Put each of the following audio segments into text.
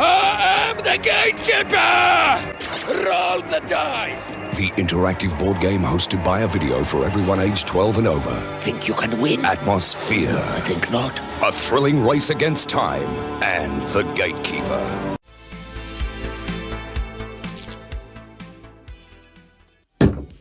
I am the Gatekeeper! Roll the dice! The interactive board game hosted by a video for everyone aged 12 and over. Think you can win? Atmosfear. I think not. A thrilling race against time. And the Gatekeeper.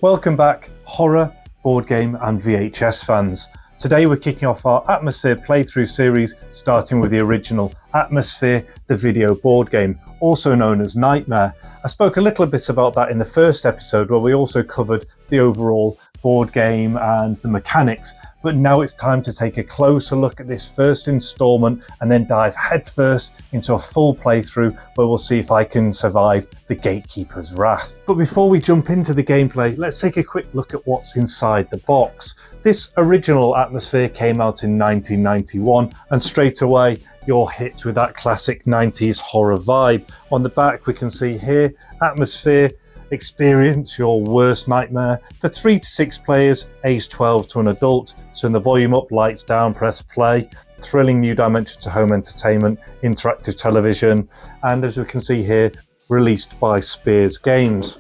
Welcome back, horror, board game and VHS fans. Today we're kicking off our Atmosfear playthrough series, starting with the original Atmosfear, the video board game, also known as Nightmare. I spoke a little bit about that in the first episode, where we also covered the overall board game and the mechanics, but now it's time to take a closer look at this first installment and then dive headfirst into a full playthrough where we'll see if I can survive the Gatekeeper's wrath. But before we jump into the gameplay, let's take a quick look at what's inside the box. This original Atmosfear came out in 1991, and straight away you're hit with that classic 90s horror vibe. On the back we can see here, Atmosfear, experience your worst nightmare for 3 to 6 players, aged 12 to an adult. So in the volume up, lights down, press play. Thrilling new dimension to home entertainment, interactive television, and as we can see here, released by Spears Games.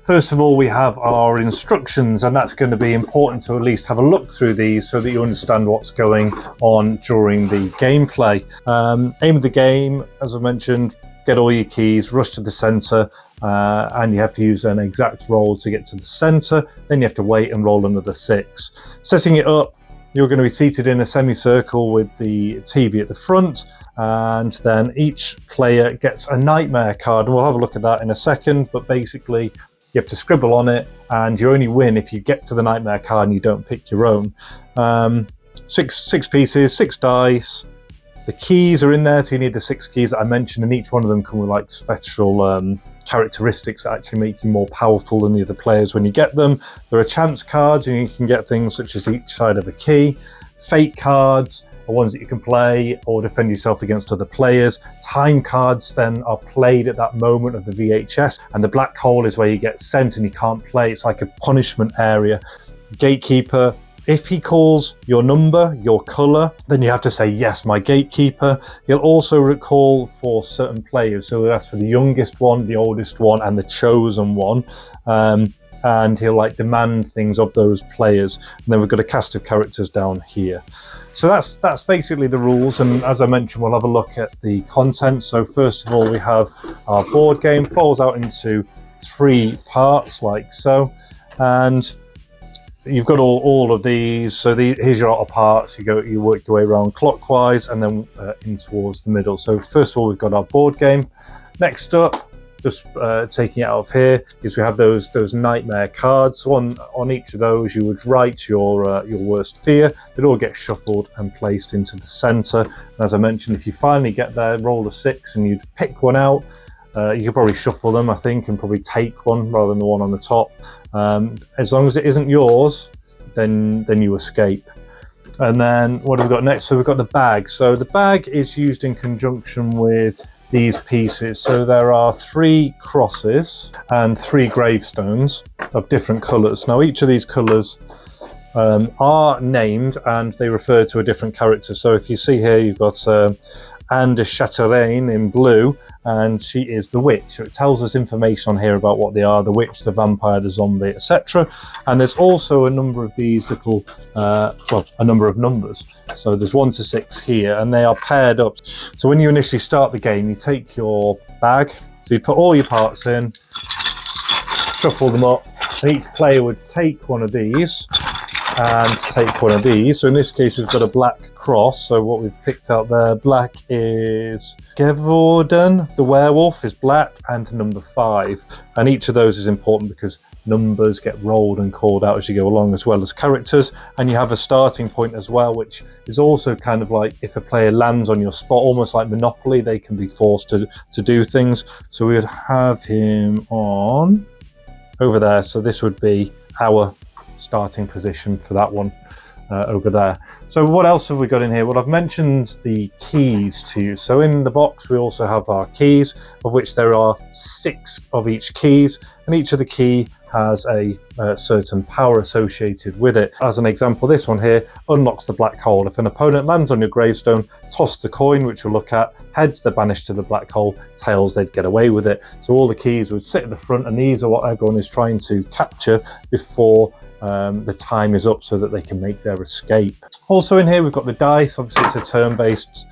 First of all, we have our instructions, and that's going to be important to at least have a look through these so that you understand what's going on during the gameplay. Aim of the game, as I mentioned, get all your keys, rush to the center, and you have to use an exact roll to get to the center. Then you have to wait and roll another 6. Setting it up, you're going to be seated in a semicircle with the TV at the front, and then each player gets a nightmare card, and we'll have a look at that in a second. But basically, you have to scribble on it, and you only win if you get to the nightmare card and you don't pick your own. 6 pieces, 6 dice. The keys are in there, so you need the 6 keys that I mentioned, and each one of them come with like special characteristics that actually make you more powerful than the other players when you get them. There are chance cards, and you can get things such as each side of a key. Fate cards are ones that you can play or defend yourself against other players. Time cards then are played at that moment of the VHS, and the black hole is where you get sent and you can't play. It's like a punishment area. Gatekeeper, if he calls your number, your colour, then you have to say, yes, my Gatekeeper. He'll also recall for certain players. So he'll ask for the youngest one, the oldest one, and the chosen one. And he'll like demand things of those players. And then we've got a cast of characters down here. So that's basically the rules. And as I mentioned, we'll have a look at the content. So first of all, we have our board game, falls out into 3 parts like so. And you've got all of these. So here's your outer parts. You work your way around clockwise and then in towards the middle. So first of all, we've got our board game. Next up, just taking it out of here, is we have those nightmare cards. So on each of those, you would write your worst fear. They'd all get shuffled and placed into the center. And as I mentioned, if you finally get there, roll a 6 and you'd pick one out. You could probably shuffle them, I think, and probably take one rather than the one on the top. As long as it isn't yours, then you escape. And then what have we got next? So we've got the bag. So the bag is used in conjunction with these pieces. So there are 3 crosses and 3 gravestones of different colours. Now each of these colours are named and they refer to a different character. So if you see here, you've got Anne de Chateraine in blue, and she is the witch. So it tells us information on here about what they are: the witch, the vampire, the zombie, etc. And there's also a number of these little, a number of numbers. So there's 1 to 6 here, and they are paired up. So when you initially start the game, you take your bag, so you put all your parts in, shuffle them up, and each player would take one of these and take one of these. So in this case, we've got a black cross. So what we've picked out there, black is Gevorden, the werewolf is black, and number 5. And each of those is important because numbers get rolled and called out as you go along, as well as characters. And you have a starting point as well, which is also kind of like if a player lands on your spot, almost like Monopoly, they can be forced to do things. So we would have him on over there. So this would be our starting position for that one. over there. So what else have we got in here? Well, I've mentioned the keys to you. So in the box, we also have our keys, of which there are 6 of each keys, and each of the key has a certain power associated with it. As an example, this one here unlocks the black hole. If an opponent lands on your gravestone, toss the coin, which we'll look at. Heads, they're banished to the black hole. Tails, they'd get away with it. So all the keys would sit at the front, and these are what everyone is trying to capture before the time is up so that they can make their escape. Also in here, we've got the dice. Obviously, it's a turn-based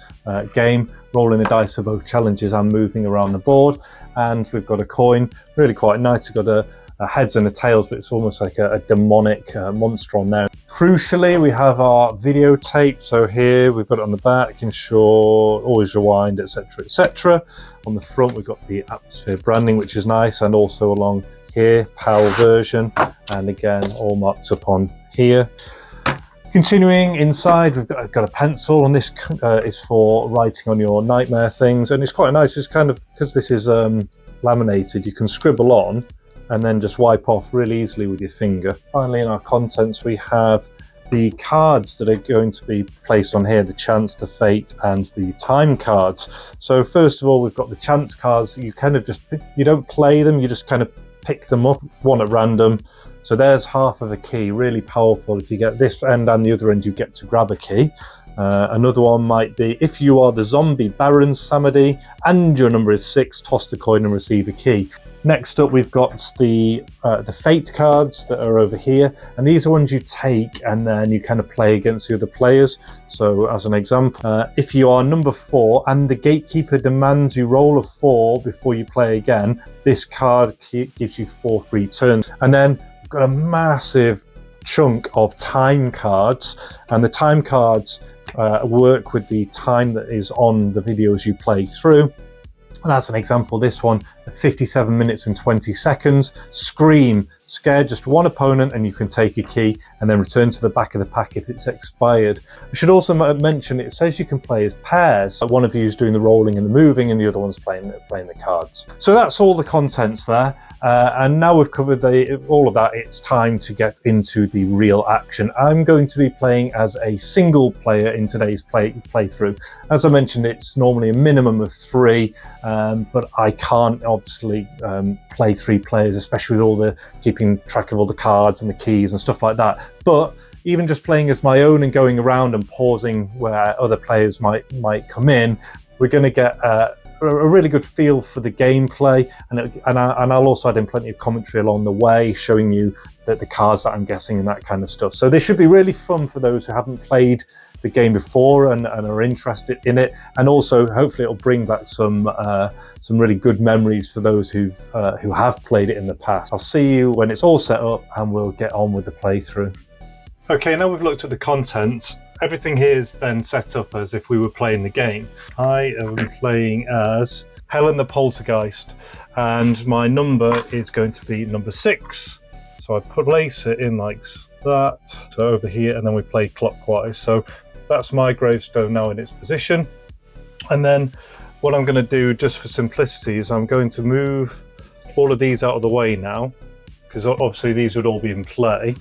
game, rolling the dice for both challenges and moving around the board. And we've got a coin, really quite nice. We've got a heads and a tails, but it's almost like a demonic monster on there. Crucially, we have our videotape. So here we've got it on the back, ensure, always rewind, etc, etc. On the front, we've got the Atmosfear branding, which is nice, and also along here, PAL version, and again, all marked up on here. Continuing inside, we've got a pencil, and this is for writing on your nightmare things, and it's quite nice. It's kind of, because this is laminated, you can scribble on and then just wipe off really easily with your finger. Finally, in our contents, we have the cards that are going to be placed on here, the chance, the fate, and the time cards. So first of all, we've got the chance cards. You kind of just, you don't play them, you just kind of pick them up, one at random. So there's half of a key, really powerful. If you get this end and the other end, you get to grab a key. Another one might be, if you are the zombie Baron Samedi and your number is 6, toss the coin and receive a key. Next up, we've got the fate cards that are over here, and these are ones you take and then you kind of play against the other players. So as an example, if you are number 4 and the Gatekeeper demands you roll a 4 before you play again, this card gives you 4 free turns. And then we've got a massive chunk of time cards, and the time cards work with the time that is on the videos you play through. And as an example, this one, 57 minutes and 20 seconds. Scream, scare just one opponent and you can take a key and then return to the back of the pack if it's expired. I should also mention, it says you can play as pairs. One of you is doing the rolling and the moving and the other one's playing the cards. So that's all the contents there. And now we've covered all of that, it's time to get into the real action. I'm going to be playing as a single player in today's playthrough. As I mentioned, it's normally a minimum of 3, but I can't obviously play 3 players, especially with all the keeping track of all the cards and the keys and stuff like that. But even just playing as my own and going around and pausing where other players might come in, we're going to get a really good feel for the gameplay, and I'll also add in plenty of commentary along the way, showing you the cards that I'm guessing and that kind of stuff. So this should be really fun for those who haven't played the game before and are interested in it, and also hopefully it'll bring back some really good memories for those who have played it in the past. I'll see you when it's all set up and we'll get on with the playthrough. Okay, now we've looked at the contents. Everything here is then set up as if we were playing the game. I am playing as Helen the Poltergeist, and my number is going to be number 6. So I place it in like that, so over here, and then we play clockwise. So that's my gravestone now in its position. And then what I'm going to do, just for simplicity, is I'm going to move all of these out of the way now, because obviously these would all be in play.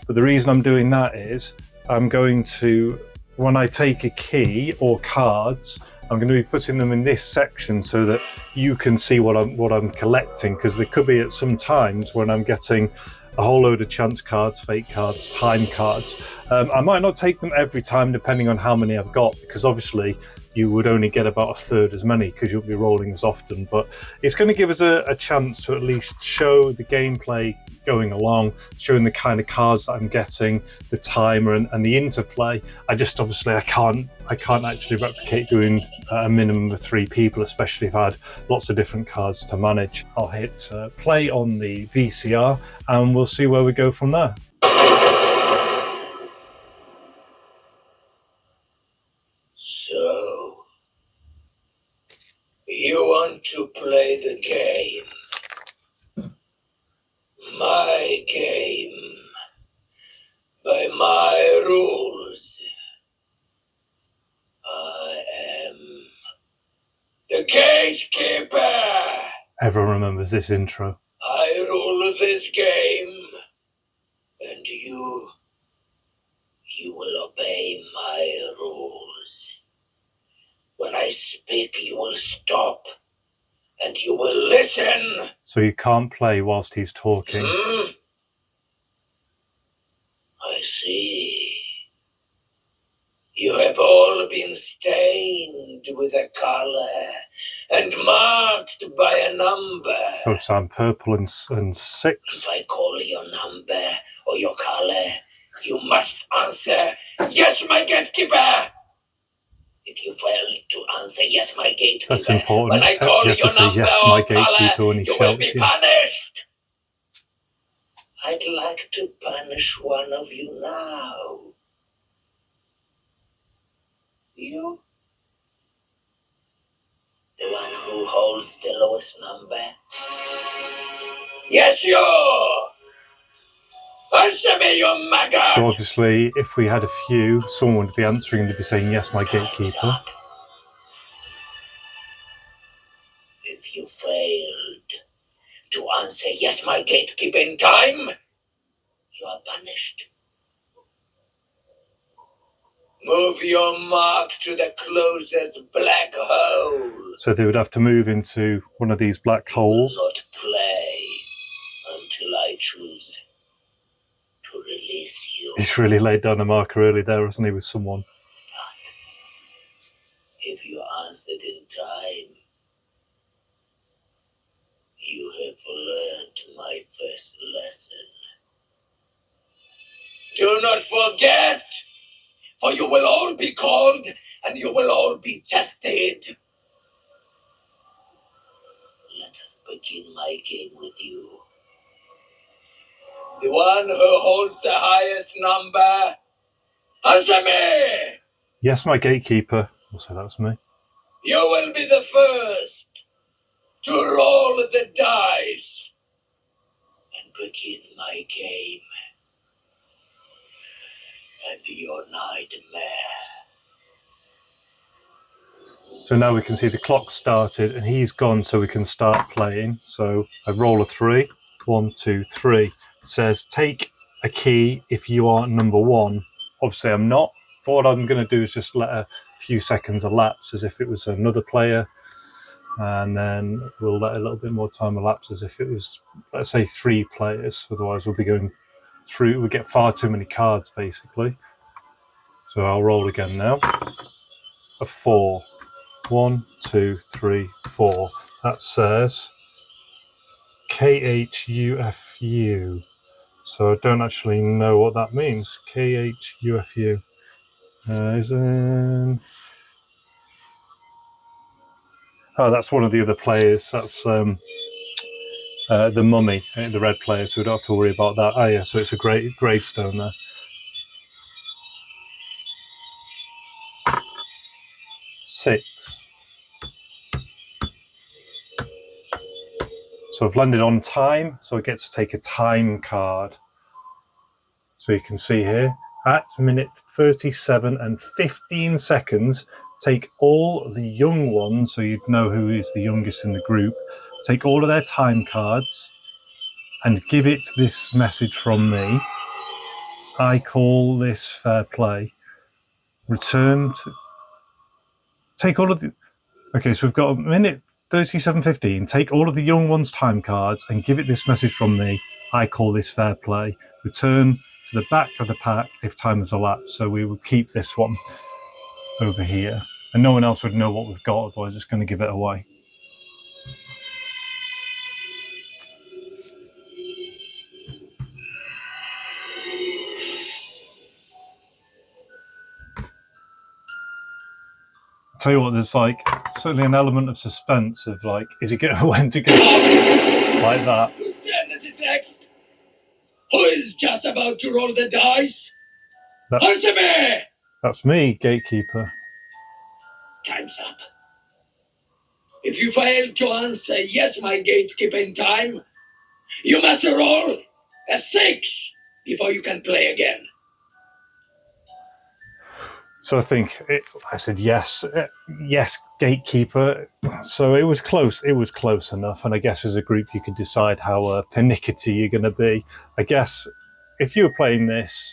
But the reason I'm doing that is I'm going to, when I take a key or cards, I'm going to be putting them in this section so that you can see what I'm collecting, because there could be at some times when I'm getting a whole load of chance cards, fate cards, time cards. I might not take them every time depending on how many I've got, because obviously you would only get about 1/3 as many because you'll be rolling as often. But it's going to give us a chance to at least show the gameplay going along, showing the kind of cards that I'm getting, the timer and the interplay. I can't actually replicate doing a minimum of 3 people, especially if I had lots of different cards to manage. I'll hit play on the VCR and we'll see where we go from there. So, you want to play the game? My game, by my rules. I am the Gatekeeper. Everyone remembers this intro. I rule this game, and you will obey my rules. When I speak, you will stop, and you will listen. So you can't play whilst he's talking. I see. You have all been stained with a color and marked by a number. So it's purple and 6. If I call your number or your color, you must answer, yes, my gatekeeper. If you fail to answer, yes, my gatekeeper, that's important. when I call you have your to say, number yes, or my color, gatekeeper, when he you will shouts be you. punished. I'd like to punish one of you now. You? The one who holds the lowest number? Yes, you! Answer me, you maggot! So obviously, if we had a few, someone would be answering and they'd be saying, yes, my Time's gatekeeper. up. If you failed to answer, yes, my gatekeeper in time, you are punished. Move your mark to the closest black hole. So they would have to move into one of these black holes. You will not play until I choose to release you. He's really laid down a marker early there, hasn't he, with someone? But if you answered in time, you have learned my first lesson. Do not forget, for you will all be called and you will all be tested. Let us begin my game with you. The one who holds the highest number, answer me! Yes, my gatekeeper. I'll say that's me. You will be the first to roll the dice and begin my game and your nightmare. So now we can see the clock started and he's gone, so we can start playing. So I roll a 3. 1, 2, 3. It says take a key if you are number 1. Obviously I'm not, but what I'm going to do is just let a few seconds elapse as if it was another player, and then we'll let a little bit more time elapse as if it was, let's say, 3 players. Otherwise we'll be going through, we get far too many cards basically. So I'll roll again now. A 4. 1, 2, 3, 4. That says KHUFU. So I don't actually know what that means. KHUFU. Oh, that's one of the other players. That's the mummy, the red player, so we don't have to worry about that. Ah, yeah, so it's a great gravestone there. Six. So I've landed on time, so I get to take a time card. So you can see here, at minute 37 and 15 seconds, take all the young ones, so you'd know who is the youngest in the group, take all of their time cards and give it this message from me. I call this fair play. Return to... Take all of the... Okay, so we've got a minute 37:15. Take all of the young ones' time cards and give it this message from me. I call this fair play. Return to the back of the pack if time has elapsed. So we would keep this one over here. And no one else would know what we've got, otherwise it's going to give it away. I'll tell you what, there's like certainly an element of suspense of like, is it going to when to go like that? Whose turn is it next? Who is just about to roll the dice? Answer me! That's me, Gatekeeper. Time's up. If you fail to answer yes, my gatekeeper in time, you must roll a 6 before you can play again. So I said yes, yes, Gatekeeper. So it was close. It was close enough. And I guess as a group, you could decide how pernickety you're going to be. I guess if you were playing this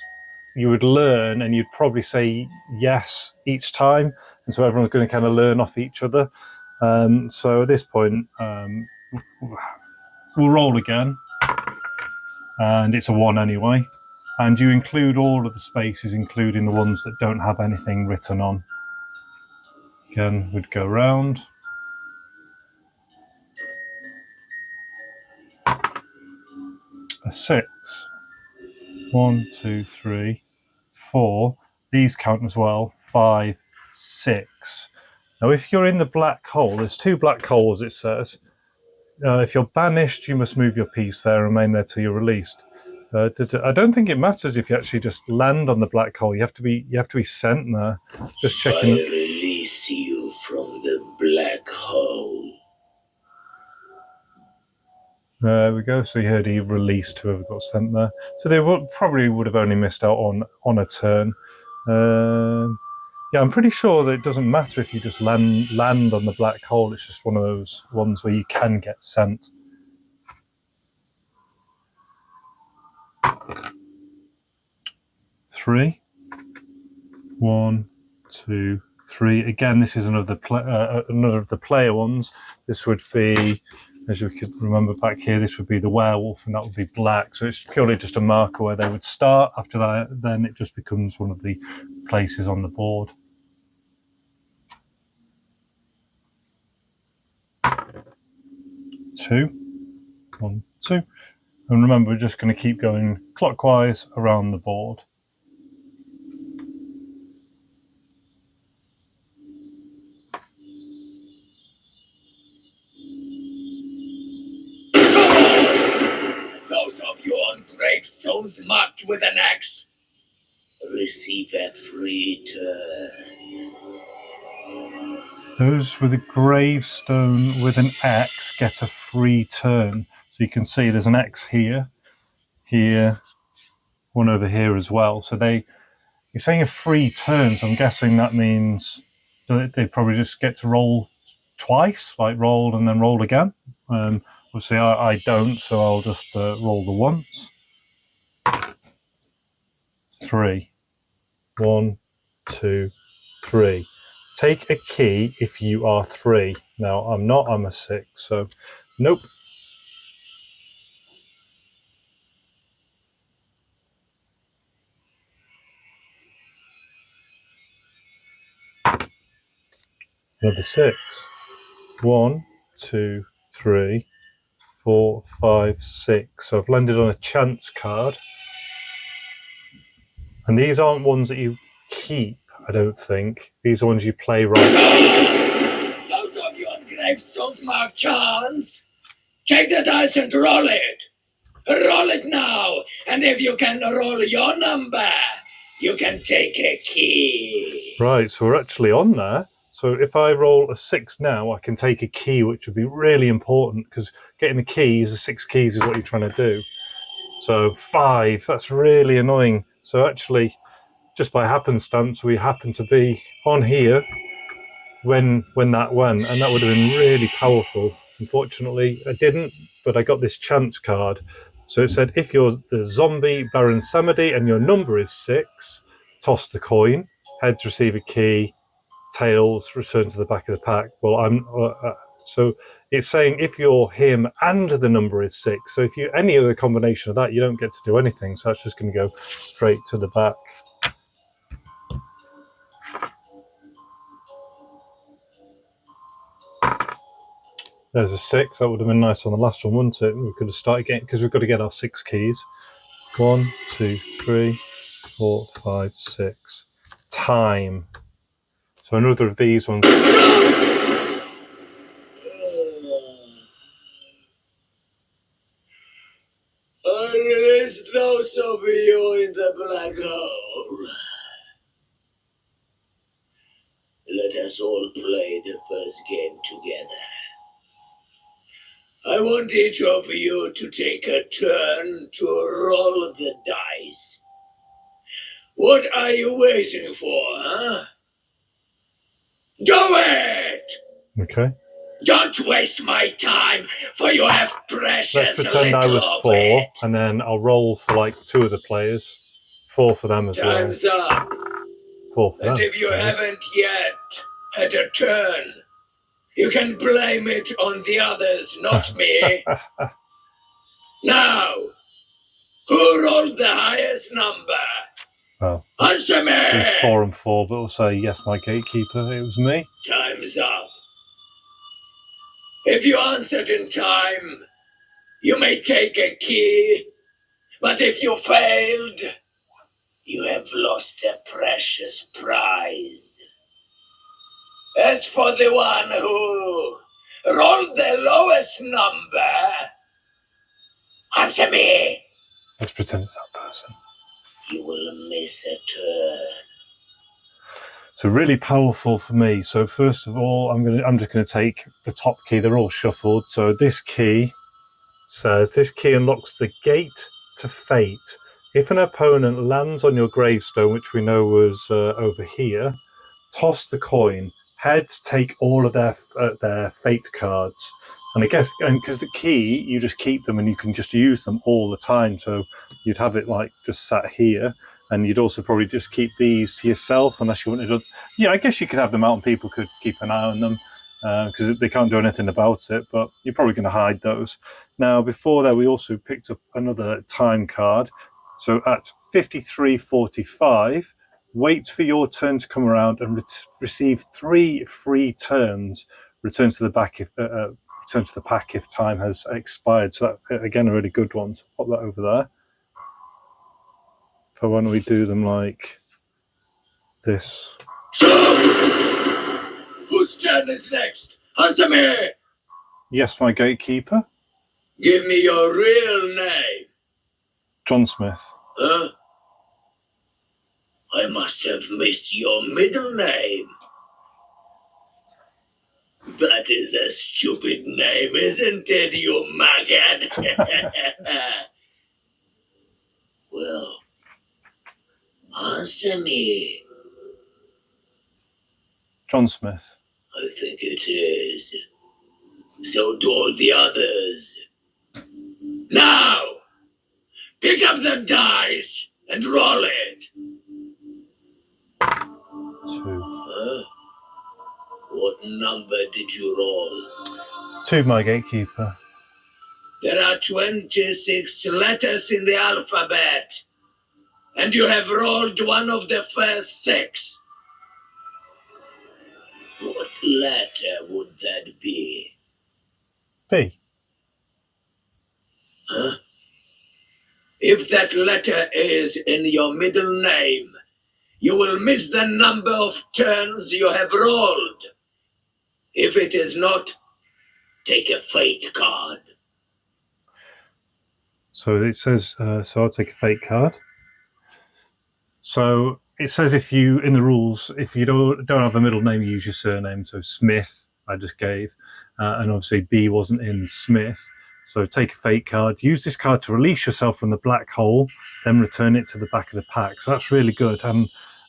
you would learn, and you'd probably say yes each time, and so everyone's going to kind of learn off each other. So at this point, we'll roll again, and it's a 1 anyway. And you include all of the spaces, including the ones that don't have anything written on. Again, we'd go round. A 6. 1, 2, 3, 4. These count as well. 5, 6. Now, if you're in the black hole, there's 2 black holes, it says. If you're banished, you must move your piece there and remain there till you're released. I don't think it matters if you actually just land on the black hole. You have to be sent there. Just checking. I release you from the black hole. There we go. So you heard he released whoever got sent there. So they probably would have only missed out on a turn. Yeah, I'm pretty sure that it doesn't matter if you just land on the black hole. It's just one of those ones where you can get sent. 3. 1, 2, 3. Again, this is another of the player ones. This would be, as you could remember back here, this would be the werewolf, and that would be black. So it's purely just a marker where they would start. After that, then it just becomes one of the places on the board. 2. 1, 2. And remember, we're just going to keep going clockwise around the board. Those of you on gravestones marked with an X, receive a free turn. Those with a gravestone with an X get a free turn. So you can see there's an X here, here, one over here as well. So you're saying a free turn, so I'm guessing that means they probably just get to roll twice, like roll and then roll again. Obviously I don't, so I'll just roll the once. 3. 1, 2, 3. Take a key if you are 3. Now, I'm not, I'm a 6, so nope. Another 6. 1, 2, 3, 4, 5, 6. So I've landed on a chance card. And these aren't ones that you keep, I don't think. These are ones you play right. Those of you on gravestones marked chance, take the dice and roll it. Roll it now, and if you can roll your number, you can take a key. Right, so we're actually on there. So if I roll a 6 now, I can take a key, which would be really important, because getting the keys, the 6 keys is what you're trying to do. So 5, that's really annoying. So actually, just by happenstance, we happen to be on here when that went, and that would have been really powerful. Unfortunately, I didn't, but I got this chance card. So it said, if you're the zombie Baron Samedi and your number is 6, toss the coin, heads receive a key, tails return to the back of the pack. Well, so it's saying if you're him and the number is 6. So if you any other combination of that, you don't get to do anything. So that's just going to go straight to the back. There's a 6. That would have been nice on the last one, wouldn't it? We could have started getting, because we've got to get our 6 keys. 1, 2, 3, 4, 5, 6. Time. So another of these ones. I release those of you in the black hole. Let us all play the first game together. I want each of you to take a turn to roll the dice. What are you waiting for, huh? Do it! Okay. Don't waste my time, for you have precious. Let's pretend I was 4, and then I'll roll for like 2 of the players. 4 for them as Time's up. well. 4 for them. And if you haven't yet had a turn, you can blame it on the others, not me. Now, who rolled the highest number? Well, Answer me! it was 4 and 4, but we'll say yes, my gatekeeper. It was me. Time's up. If you answered in time, you may take a key, but if you failed, you have lost the precious prize. As for the one who rolled the lowest number, answer me. Let's pretend it's that person. You will miss a turn. So really powerful for me. So first of all, I'm just going to take the top key. They're all shuffled. So this key says, this key unlocks the gate to fate. If an opponent lands on your gravestone, which we know was over here, toss the coin. Heads take all of their fate cards. And I guess, and because the key, you just keep them and you can just use them all the time. So you'd have it like just sat here. And you'd also probably just keep these to yourself unless you wanted to. Yeah, I guess you could have them out and people could keep an eye on them because they can't do anything about it, but you're probably going to hide those. Now, before that, we also picked up another time card. So at 53:45, wait for your turn to come around and receive 3 free turns. Return to the back return to the pack if time has expired. So that, again, a really good one. So pop that over there. So why don't we do them like this? Whose turn is next? Answer me! Yes, my gatekeeper. Give me your real name. John Smith. Huh? I must have missed your middle name. That is a stupid name, isn't it, you maggot? Well, answer me. John Smith. I think it is. So do all the others. Now, pick up the dice and roll it. 2. Huh? What number did you roll? 2, my gatekeeper. There are 26 letters in the alphabet, and you have rolled one of the first 6. What letter would that be? B. Huh? If that letter is in your middle name, you will miss the number of turns you have rolled. If it is not, take a fate card. So it says, so I'll take a fate card. So it says if you, in the rules, if you don't have a middle name, you use your surname. So Smith, I just gave. And obviously B wasn't in Smith. So take a fate card. Use this card to release yourself from the black hole, then return it to the back of the pack. So that's really good.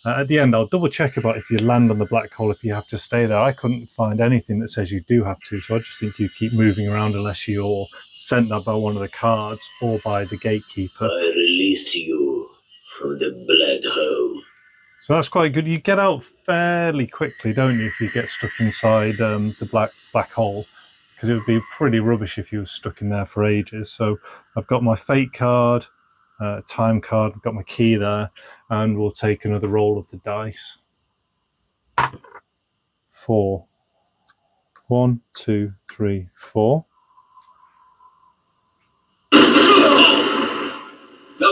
At the end, I'll double check about if you land on the black hole, if you have to stay there. I couldn't find anything that says you do have to. So I just think you keep moving around unless you're sent there by one of the cards or by the gatekeeper. I release you from the black hole. So that's quite good. You get out fairly quickly, don't you, if you get stuck inside the black hole? Because it would be pretty rubbish if you were stuck in there for ages. So I've got my fate card, time card, I've got my key there, and we'll take another roll of the dice. 4. 1, 2, 3, 4. Those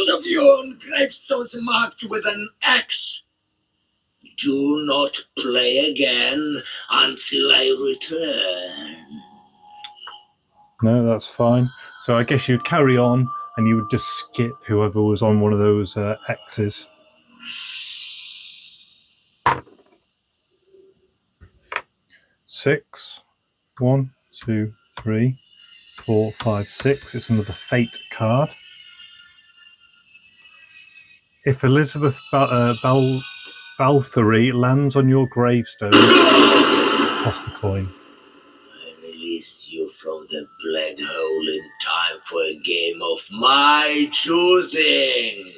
of you on gravestones marked with an X, do not play again until I return. No, that's fine. So I guess you'd carry on and you would just skip whoever was on one of those X's. Six. 1, 2, 3, 4, 5, 6. It's another fate card. If Elizabeth Balthury lands on your gravestone, toss the coin. I release you from the black hole in time for a game of my choosing.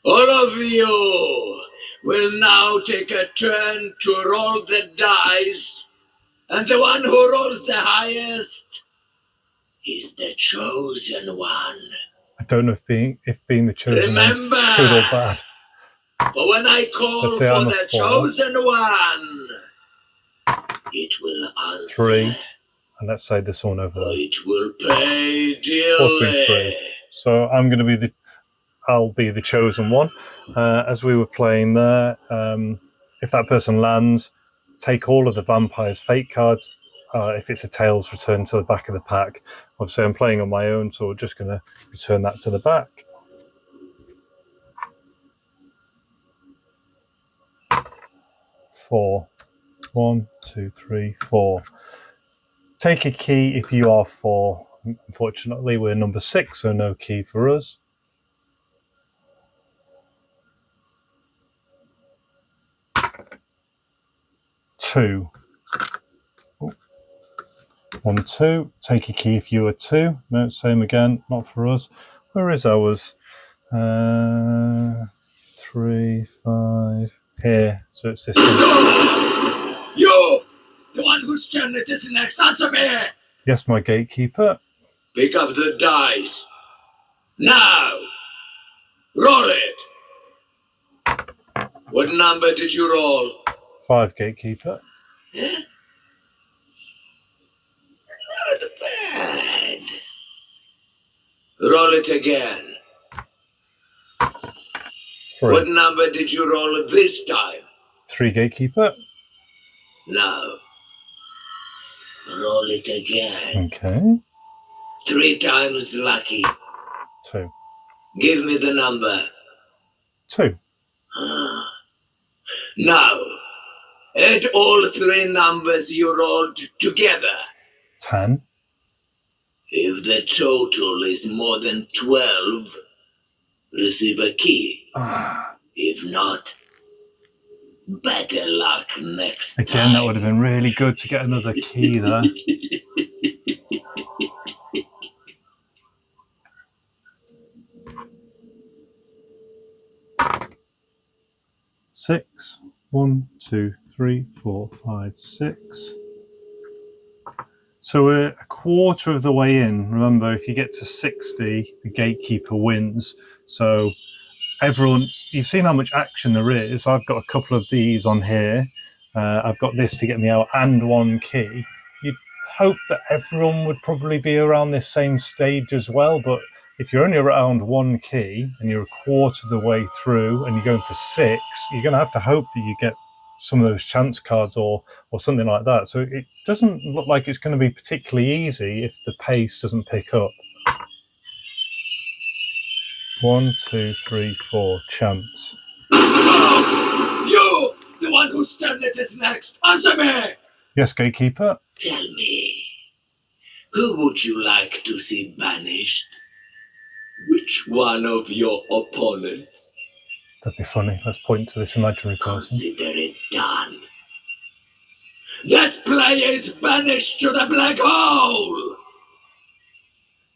All of you will now take a turn to roll the dice, and the one who rolls the highest is the chosen one. I don't know if being the chosen Remember, one's good or bad. for when I call Let's for say I'm a the 4. chosen one, it will answer. 3, and let's say this one over there. It will pay 4, 3, dearly. 3. So I'm going to be I'll be the chosen one. As we were playing there, if that person lands, take all of the vampire's fate cards. If it's a tails, return to the back of the pack. Obviously, I'm playing on my own, so we're just going to return that to the back. 4. 1, 2, 3, 4. Take a key if you are 4. Unfortunately, we're number 6, so no key for us. Two. 1, 2. Take a key if you are 2. No, same again, not for us. Where is ours? 3, 5. Here. So it's this one. You! The one whose turn it is next, answer me! Yes, my gatekeeper. Pick up the dice. Now! Roll it! What number did you roll? 5, gatekeeper. Huh? Not bad. Roll it again. 3. What number did you roll this time? 3, gatekeeper. Now. Roll it again. Okay. 3 times lucky. 2. Give me the number. 2. Now, add all 3 numbers you rolled together. 10. If the total is more than 12, receive a key. If not, better luck next time. Again, that would have been really good to get another key there. 6. 1, 2, 3, 4, 5, 6. So we're a quarter of the way in. Remember, if you get to 60, the gatekeeper wins. So everyone, you've seen how much action there is. I've got a couple of these on here. I've got this to get me out and 1 key. You'd hope that everyone would probably be around this same stage as well, but if you're only around 1 key and you're a quarter of the way through and you're going for 6, you're going to have to hope that you get some of those chance cards or something like that. So it doesn't look like it's going to be particularly easy if the pace doesn't pick up. 1, 2, 3, 4, chance. You! The one whose turn it is next, answer me! Yes, gatekeeper. Tell me, who would you like to see banished? Which one of your opponents? That'd be funny. Let's point to this imaginary person. Consider it done. That player is banished to the black hole!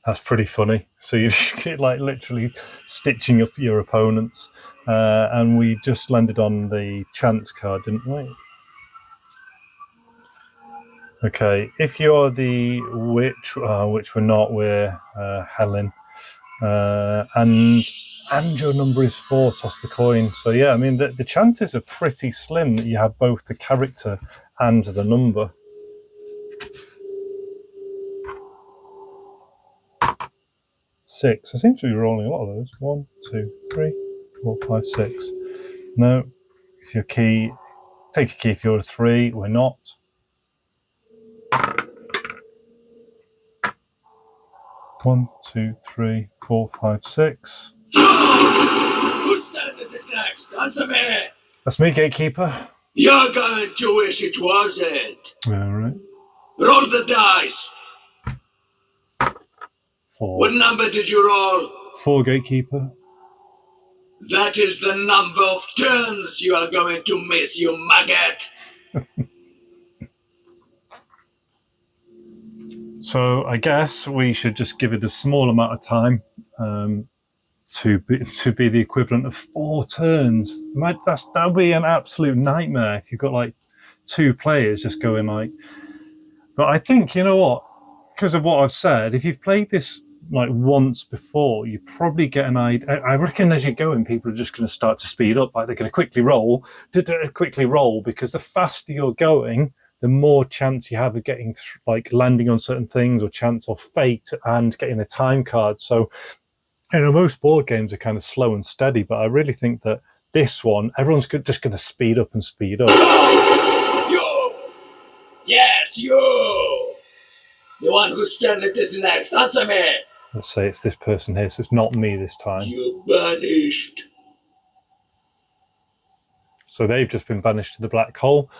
That's pretty funny. So you're like literally stitching up your opponents. And we just landed on the chance card, didn't we? Okay, if you're the witch, which we're not, we're Helen. And your number is 4, toss the coin. So yeah, I mean, the chances are pretty slim that you have both the character and the number. Six. I seem to be rolling a lot of those. 1, 2, 3, 4, 5, 6. No. If you're key, take a key if you're a 3. We're not. One, 2, 3, 4, 5, 6. Whose turn is it next? Answer me! That's me, gatekeeper. You're going to wish it wasn't. All right. Roll the dice. 4. What number did you roll? 4, gatekeeper. That is the number of turns you are going to miss, you maggot. So I guess we should just give it a small amount of time. to be the equivalent of 4 turns. That would be an absolute nightmare if you've got like 2 players just going like. But I think, you know what, because of what I've said, if you've played this like once before, you probably get an idea. I reckon as you go in, people are just going to start to speed up. Like they're going to quickly roll, because the faster you're going, the more chance you have of getting like landing on certain things, or chance of fate and getting a time card. So, you know, most board games are kind of slow and steady, but I really think that this one, everyone's just going to speed up and speed up. You! Yes, you! The one whose turn it is next, answer me! Let's say it's this person here, so it's not me this time. You banished. So they've just been banished to the black hole,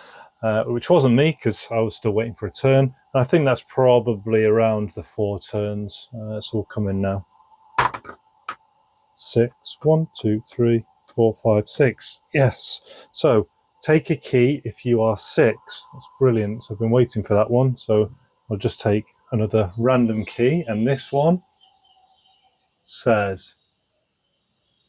which wasn't me, because I was still waiting for a turn. And I think that's probably around the 4 turns. It's all coming now. 6. 1, 2, 3, 4, 5, 6. Yes. So take a key if you are 6. That's brilliant. So I've been waiting for that one. So I'll just take another random key. And this one says,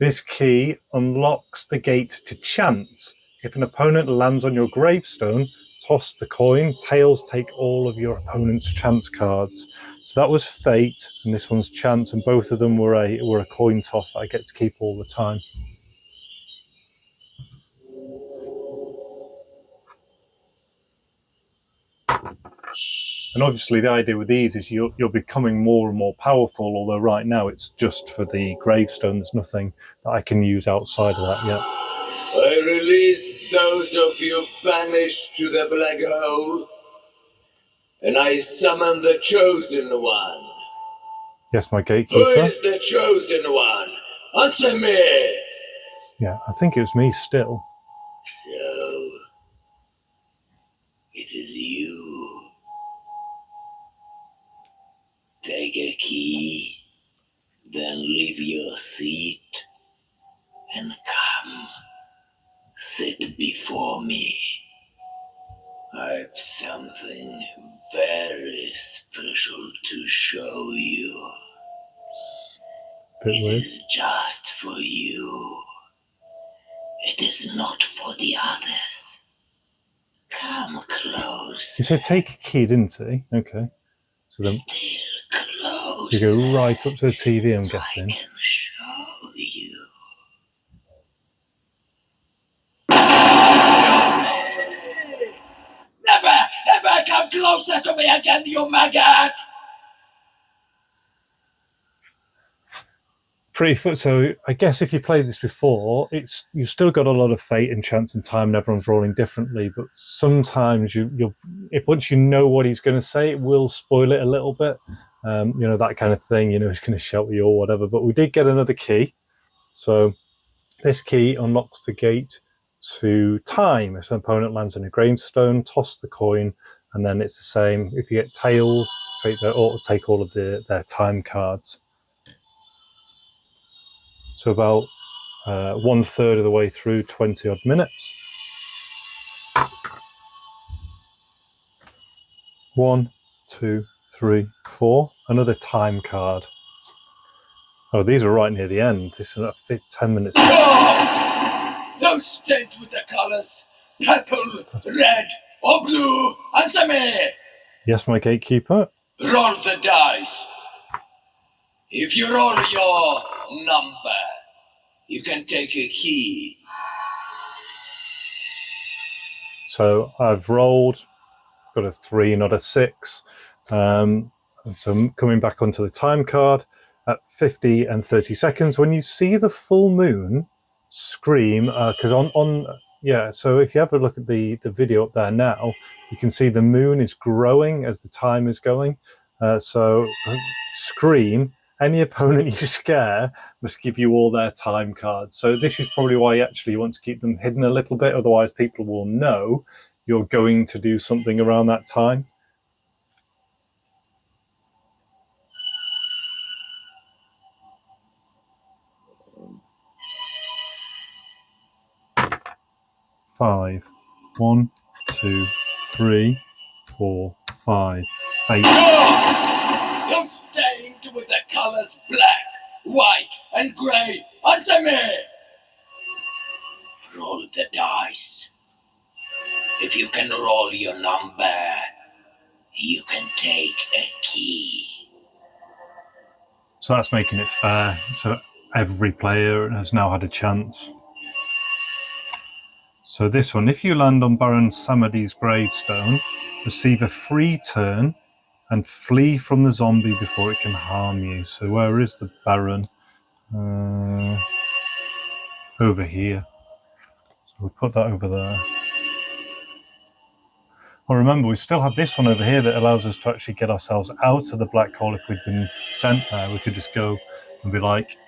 this key unlocks the gate to chance. If an opponent lands on your gravestone, toss the coin. Tails take all of your opponent's chance cards. So that was fate, and this one's chance, and both of them were a coin toss that I get to keep all the time. And obviously the idea with these is you're becoming more and more powerful, although right now it's just for the gravestone. There's nothing that I can use outside of that yet. I release those of you banished to the black hole, and I summon the Chosen One. Yes, my Gatekeeper. Who is the Chosen One? Answer me! Yeah, I think it was me still. So, it is you. Take a key, then leave your seat, and come. Sit before me. I've something very special to show you. It is just for you. It is not for the others. Come close. You said take a key, didn't he? Okay. So then Still close. you go right up to the TV, I'm guessing. I can show you. Never ever come closer to me again, you maggot! So I guess if you played this before, you've still got a lot of fate and chance and time, and everyone's rolling differently. But sometimes if once you know what he's going to say, it will spoil it a little bit. You know, that kind of thing. You know, he's going to shout at you or whatever. But we did get another key. So this key unlocks the gate to time. If an opponent lands on a gravestone, toss the coin, and then it's the same. If you get tails, take all of their time cards. So about 1/3 of the way through, 20 odd minutes. 1, 2, 3, 4. Another time card. Oh, these are right near the end. This is 10 minutes. Those stained with the colors purple, red, or blue. Answer me! Yes, my Gatekeeper. Roll the dice. If you roll your number, you can take a key. So I've rolled, got a 3, not a 6. And so I'm coming back onto the time card at 50 and 30 seconds. When you see the full moon, scream, because so if you have a look at the video up there now, you can see the moon is growing as the time is going. So scream. Any opponent you scare must give you all their time cards. So this is probably why you want to keep them hidden a little bit. Otherwise, people will know you're going to do something around that time. Five. 1, 2, 3, 4, 5. Fate. You're stained with the colors black, white, And Grey, answer me! Roll the dice. If you can roll your number, you can take a key. So that's making it fair. So every player has now had a chance. So this one, if you land on Baron Samedi's gravestone, receive a free turn and flee from the zombie before it can harm you. So where is the Baron? Over here. So we'll put that over there. Well, remember, we still have this one over here that allows us to actually get ourselves out of the black hole if we'd been sent there. We could just go and be like,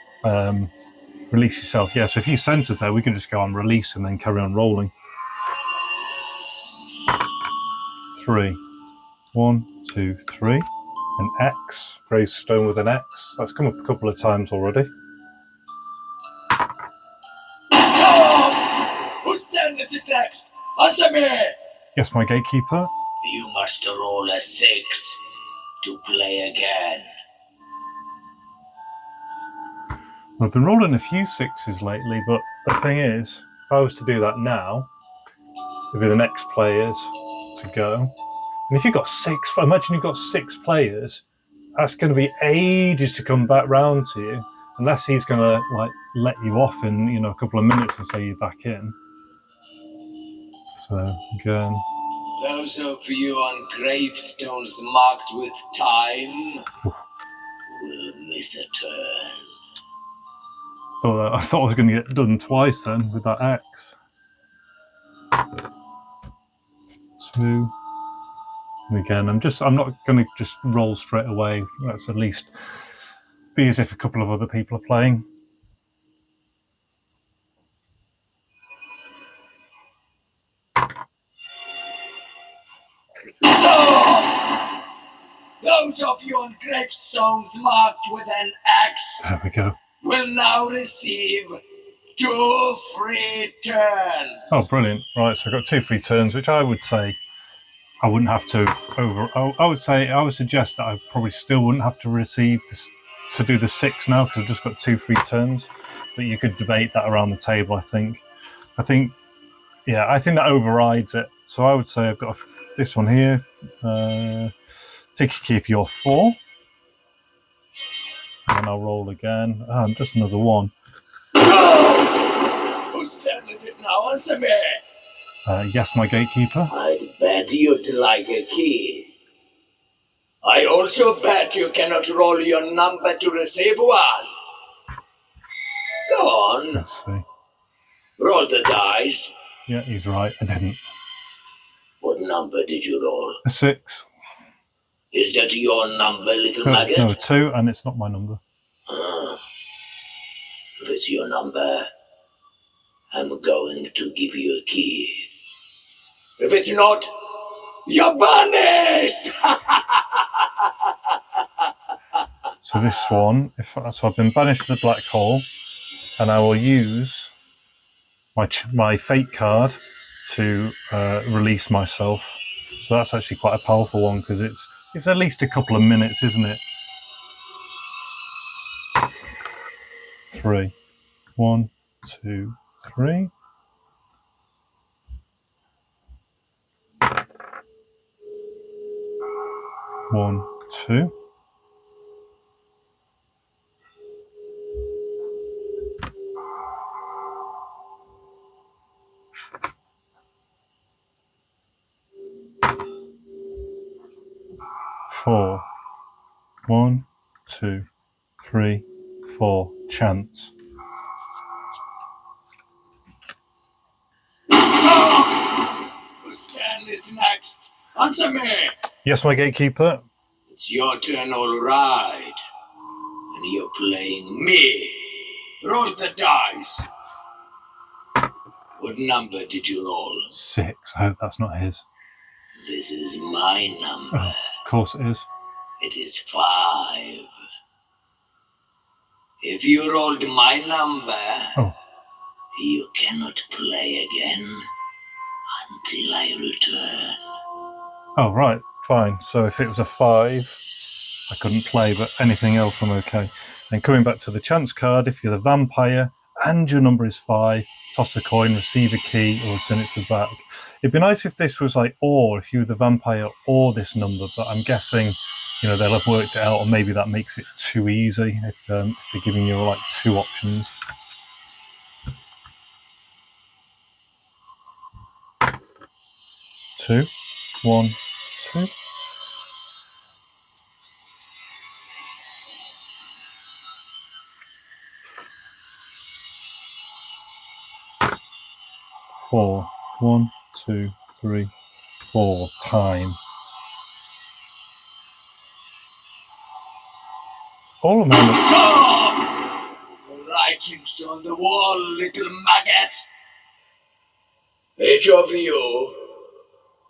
release yourself. Yeah, so if he sent us there, we can just go on release and then carry on rolling. 3. 1, 2, 3. An X. Gravestone with an X. That's come up a couple of times already. Whose turn is it next? Answer me! Yes, my gatekeeper. You must roll a 6 to play again. I've been rolling a few 6s lately, but the thing is, if I was to do that now, it'd be the next players to go. And if you've got 6, imagine you've got 6 players, that's going to be ages to come back round to you, unless he's going to like let you off in a couple of minutes and say you're back in. So again, Those of you on gravestones marked with time will miss a turn. I thought I was going to get done twice then with that X. 2. And again, I'm not going to just roll straight away. Let's at least be as if a couple of other people are playing. Those of you on gravestones marked with an X There we go. will now receive 2 free turns. Oh, brilliant. Right, so I've got 2 free turns, which I would say I wouldn't have to I would suggest that I probably still wouldn't have to receive this, to do the 6 now, because I've just got 2 free turns. But you could debate that around the table, I think. I think that overrides it. So I would say I've got this one here. Take a key if you're 4. And then I'll roll again. Just another 1. Whose turn is it now? Answer me. Yes, my gatekeeper. I'd bet you'd like a key. I also bet you cannot roll your number to receive 1. Go on. Let's see. Roll the dice. Yeah, he's right. I didn't. What number did you roll? A 6. Is that your number, little maggot? No, 2, and it's not my number. If it's your number, I'm going to give you a key. If it's not, you're banished! So this one, so I've been banished to the black hole, and I will use my fate card to release myself. So that's actually quite a powerful one, because it's at least a couple of minutes, isn't it? 3. 1, 2, 3. One, 2. Four. 1, 2, 3, 4. Chance. Whose turn is next? Answer me! Yes, my gatekeeper. It's your turn, all right. And you're playing me. Roll the dice. What number did you roll? 6. I hope that's not his. This is my number. Oh, of course it is. It is 5. If you rolled my number, you cannot play again until I return. Oh, right. Fine. So if it was a 5, I couldn't play, but anything else I'm okay. Then coming back to the chance card, if you're the vampire and your number is 5, toss a coin, receive a key, or return it to the back. It'd be nice if this was like, or if you were the vampire or this number, but I'm guessing, you know, they'll have worked it out, or maybe that makes it too easy if they're giving you like 2 options. Two, 1, 2. Four. 1, 2, 3, 4. Time. All amount of... Stop! Writings on the wall, little maggot. Each of you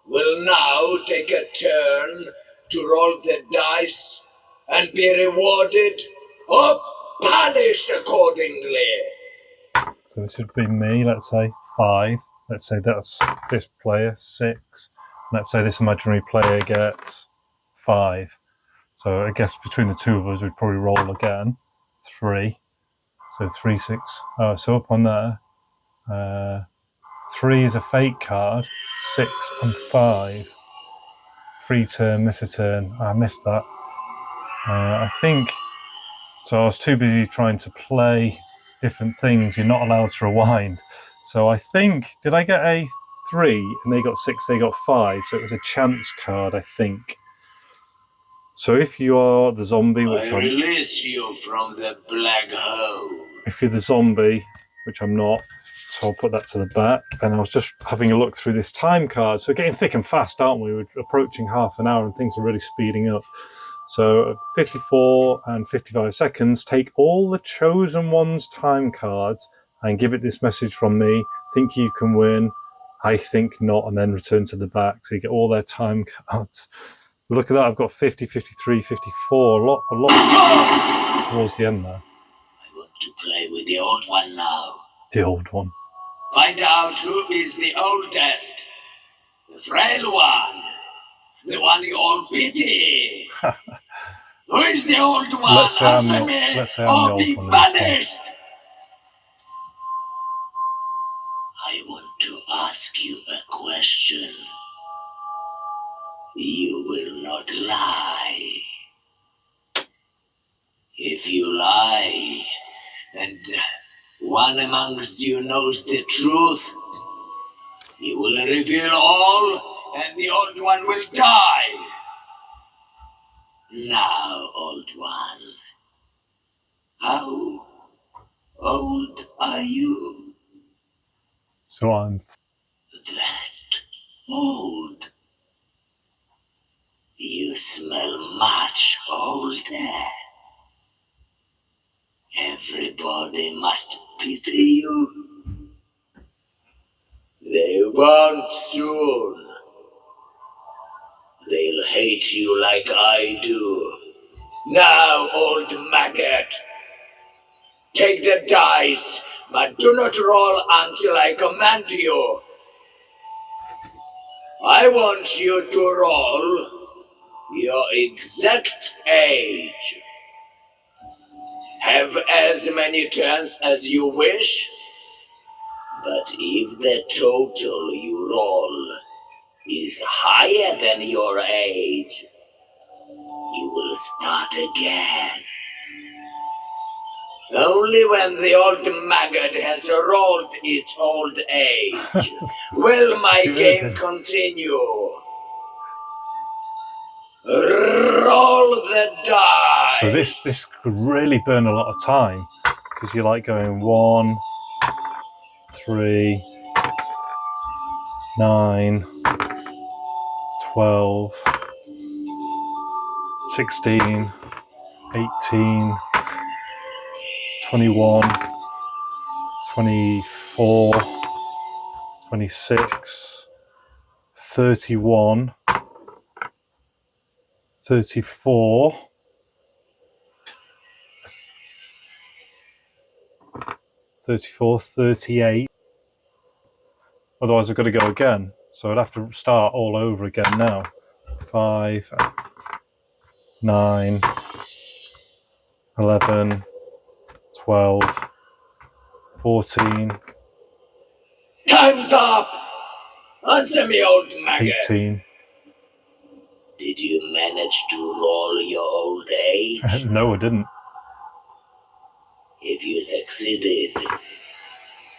will now take a turn to roll the dice and be rewarded or punished accordingly. So this would be me, let's say 5. Let's say that's this player, 6. Let's say this imaginary player gets 5. So I guess between the two of us, we'd probably roll again. 3. So 3, 6. Oh, so up on there. 3 is a fake card. 6 and 5. 3 turn, miss a turn. I missed that. I think... So I was too busy trying to play different things. You're not allowed to rewind. So I think... Did I get a 3 and they got 6, they got 5. So it was a chance card, I think. So if you are the zombie, which I release you from the black hole. If you're the zombie, which I'm not, so I'll put that to the back. And I was just having a look through this time card. So we're getting thick and fast, aren't we? We're approaching half an hour and things are really speeding up. So 54 and 55 seconds, take all the chosen one's time cards and give it this message from me. Think you can win, I think not, and then return to the back. So you get all their time cards. Look at that, I've got 50, 53, 54, a lot towards the end there. I want to play with the old one now. The old one. Find out who is the oldest. The frail one. The one you all pity. Who is the old one? Let's say I'm Answer the- me let's say I'm the or old be one. banished. I want to ask you a question. You will not lie. If you lie, and one amongst you knows the truth, he will reveal all, and the old one will die. Now, old one, how old are you? So I'm That old. You smell much older. Everybody must pity you. They won't soon. They'll hate you like I do. Now, old maggot, take the dice, but do not roll until I command you. I want you to roll your exact age. Have as many turns as you wish, but if the total you roll is higher than your age, you will start again. Only when the old maggot has rolled its old age will my game continue. Roll the dice. So this could really burn a lot of time because you're like going 1, 3, 9, 12, 16, 18, 21, 24, 26, 31, 34, 34, 38. Otherwise I've got to go again. So I'd have to start all over again now. 5, 9, 11, 12, 14, Time's up! Answer me, old maggot. 18. Did you manage to roll your old age? No, I didn't. If you succeeded,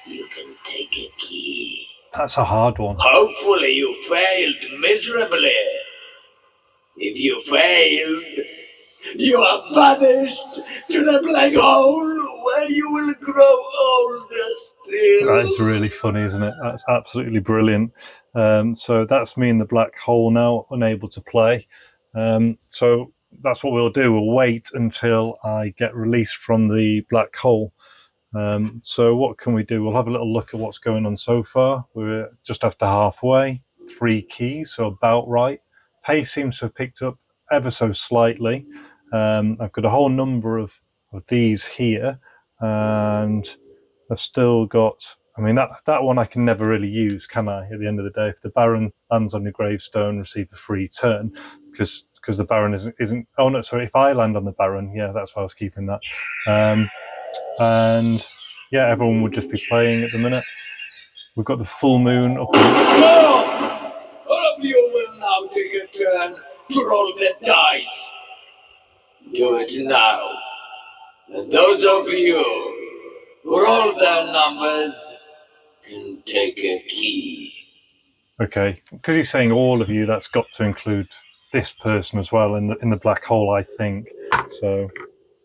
you can take a key. That's a hard one. Hopefully you failed miserably. If you failed, you are banished to the black hole where you will grow older still. That is really funny, isn't it? That's absolutely brilliant. So that's me in the black hole now, unable to play. So that's what we'll do. We'll wait until I get released from the black hole. So what can we do? We'll have a little look at what's going on so far. We're just after halfway. 3 keys, so about right. Pace seems to have picked up ever so slightly. I've got a whole number of these here, and I've still got, I mean, that one I can never really use, can I, at the end of the day? If the Baron lands on your gravestone, receive a free turn, because the Baron isn't, oh no, sorry, if I land on the Baron, yeah, that's why I was keeping that. And yeah, everyone would just be playing at the minute. We've got the full moon up. No! All of you will now take a turn to roll the dice. Do it now. And those of you who roll their numbers can take a key. Okay, because he's saying all of you, that's got to include this person as well in the black hole, I think. So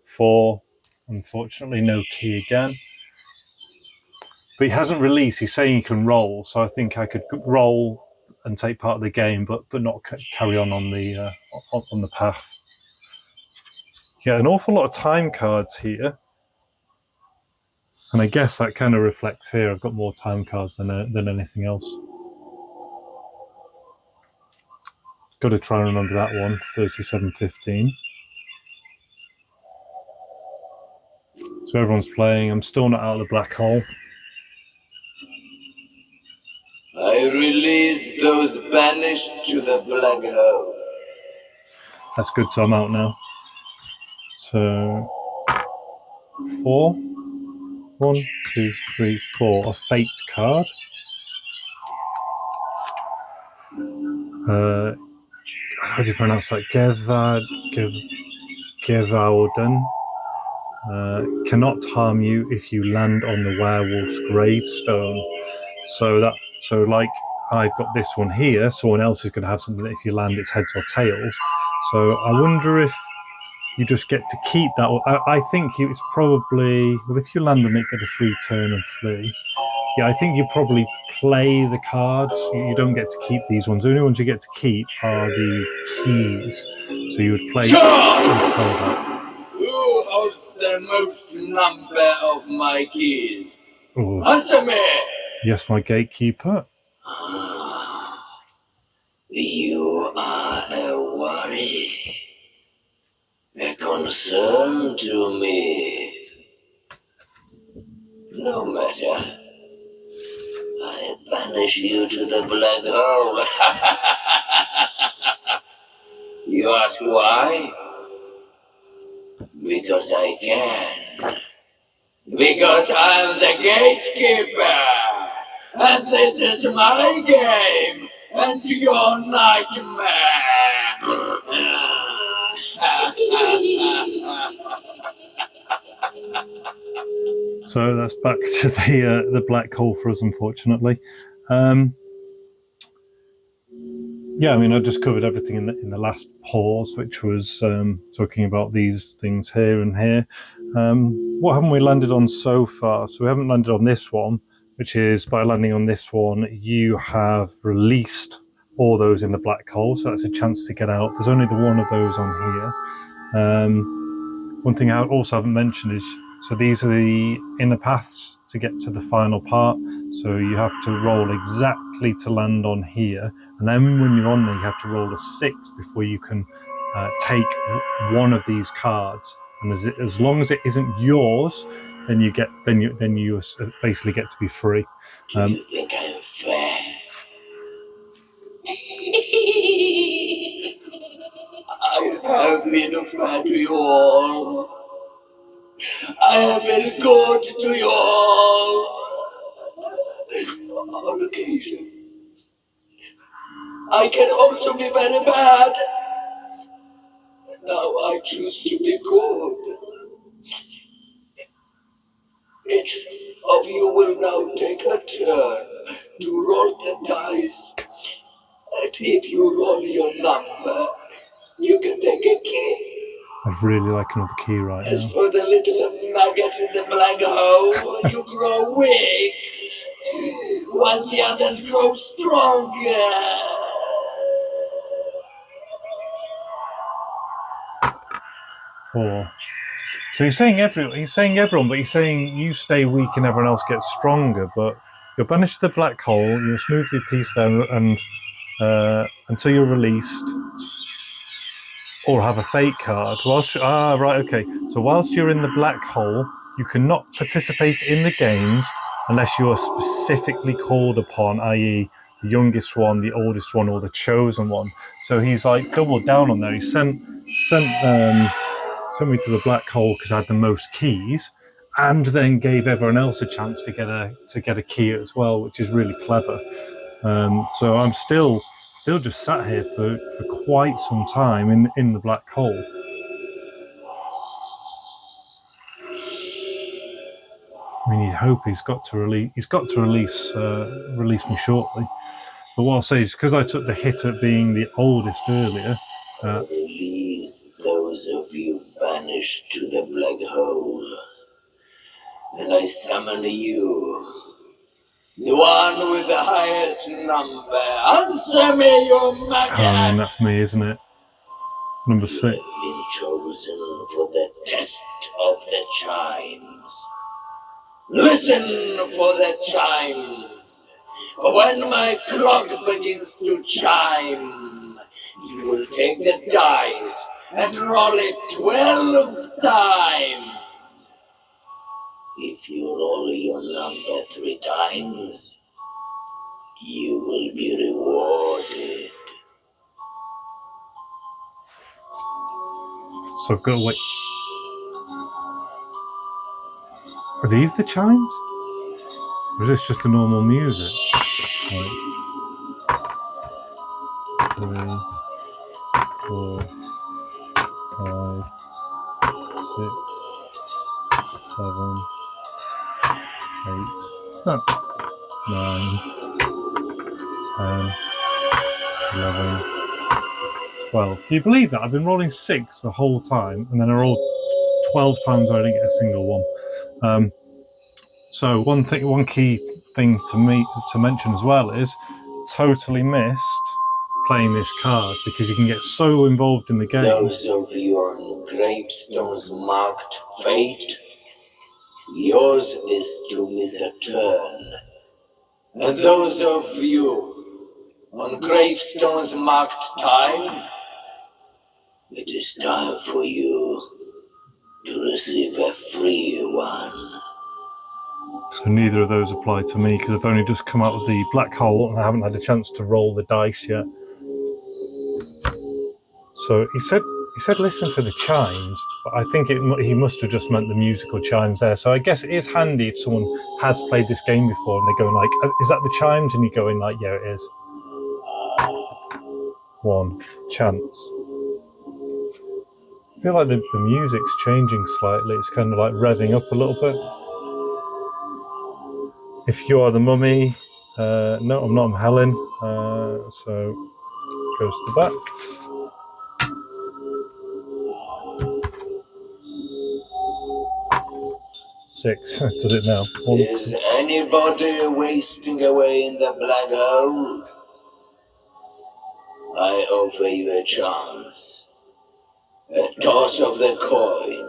4, unfortunately, no key again. But he hasn't released. He's saying he can roll, so I think I could roll and take part of the game, but not carry on the path. Yeah, an awful lot of time cards here, and I guess that kind of reflects here. I've got more time cards than anything else. Got to try and remember that one. 3715. So everyone's playing. I'm still not out of the black hole. I release those banished to the black hole. That's good, so I'm out now. So 4. 1, 2, 3, 4. A fate card. How do you pronounce that? Gevauden. Cannot harm you if you land on the werewolf's gravestone. So like I've got this one here, someone else is going to have something that if you land, it's heads or tails. So I wonder if you just get to keep that. I think it's probably, well, if you land on it, get a free turn and flee. Yeah, I think you probably play the cards. You don't get to keep these ones. The only ones you get to keep are the keys. So you would play. Who holds the most number of my keys? Oh. Answer me! Yes, my gatekeeper. You are a worry, a concern to me. No matter. I banish you to the black hole. You ask why? Because I can. Because I'm the gatekeeper. And this is my game. And your nightmare. So that's back to the black hole for us, unfortunately. Yeah, I mean, I just covered everything in the last pause, which was talking about these things here and here. What haven't we landed on so far? So we haven't landed on this one, which is by landing on this one, you have released all those in the black hole. So that's a chance to get out. There's only the one of those on here. One thing I also haven't mentioned is, so these are the inner paths to get to the final part. So you have to roll exactly to land on here. And then when you're on there, you have to roll a 6 before you can take one of these cards. And as long as it isn't yours, then you basically get to be free. Do you think I'm fair? I've been fair to you all. I have been good to you all. On occasion. I can also be very bad. Now I choose to be good. Each of you will now take a turn to roll the dice. And if you roll your number, you can take a key. I'd really like another key right As now. for the little maggot in the black hole, you grow weak, while the others grow stronger. 4. So he's saying everyone, but he's saying you stay weak and everyone else gets stronger. But you're banished to the black hole. You'll smoothly peace there and until you're released, or have a fate card. Right, okay. So whilst you're in the black hole, you cannot participate in the games unless you are specifically called upon, i.e., the youngest one, the oldest one, or the chosen one. So he's like doubled down on there. He sent me to the black hole because I had the most keys, and then gave everyone else a chance to get a key as well, which is really clever. So I'm still just sat here for quite some time in the black hole. I mean, you'd hope he's got to release me shortly. But what I'll say is, because I took the hit at being the oldest earlier. Release those of you banished to the black hole, and I summon you, the one with the highest number. Answer me, you maggot! Oh man, that's me, isn't it? Number 6. You have been chosen for the test of the chimes. Listen for the chimes. For when my clock begins to chime, you will take the dice and roll it 12 times. If you roll your number 3 times, you will be rewarded. So I've got to wait. Are these the chimes? Or is this just the normal music? Right. 3, 4, 5, 6, 7, 8, no, 9, 10, 11, 12. Do you believe that? I've been rolling 6 the whole time, and then I rolled 12 times and I didn't get a single one. So one key thing to mention as well is totally missed playing this card, because you can get so involved in the game. Those of you on gravestones marked fate, yours is to miss a turn. And those of you on gravestones marked time, it is time for you to receive a free one. So neither of those apply to me, because I've only just come out of the black hole and I haven't had a chance to roll the dice yet. So he said listen for the chimes, but I think he must have just meant the musical chimes there. So I guess it is handy if someone has played this game before and they're going like, is that the chimes? And you're going like, yeah, it is. 1 chance. I feel like the music's changing slightly. It's kind of like revving up a little bit. If you are the mummy, no, I'm not. I'm Helen. So goes to the back. 6. Does it now? 1, Is anybody wasting away in the black hole? I offer you a chance. A toss of the coin.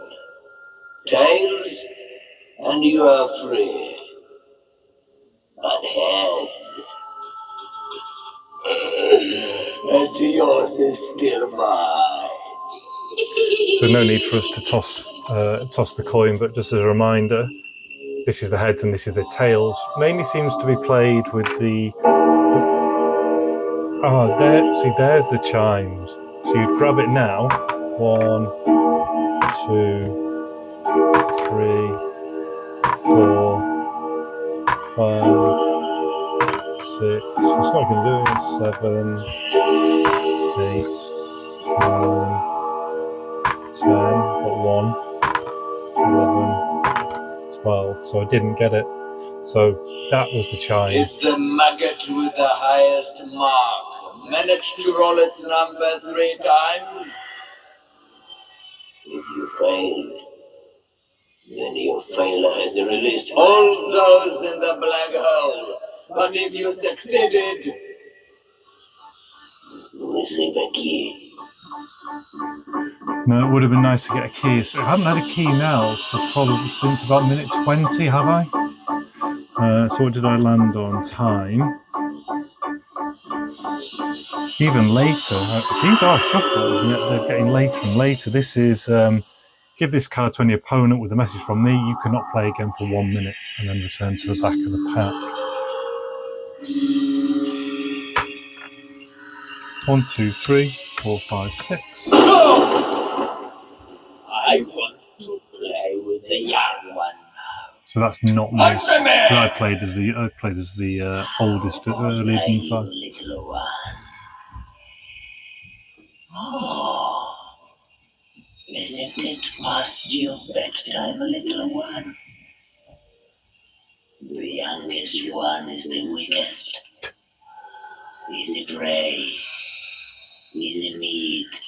Tails, and you are free. But heads, and yours is still mine. So no need for us to toss the coin, but just as a reminder, this is the heads and this is the tails. Mainly seems to be played with the... Oh, there's the chimes. So you'd grab it now, 1, 2, 3, 4, 5, 6. That's not going to do it. 7, 8, 9, 10. Got 1, 11, 12. So I didn't get it. So that was the chime. If the maggot with the highest mark managed to roll its number 3 times, if you failed, then your failure has released all those in the black hole. But if you succeeded, you receive a key. No, it would have been nice to get a key. So I haven't had a key now for probably since about minute 20, have I? So what did I land on? Time. Even later. These are shuffled, and yet they're getting later and later. This is give this card to any opponent with a message from me. You cannot play again for 1 minute, and then return to the back of the pack. 1, 2, 3, 4, 5, 6. I want to play with the young one now. So that's not me. I played as the oldest earlier in time. Little one. Oh, isn't it past your bedtime, little one? The youngest one is the weakest. Is it prey? Is it meat?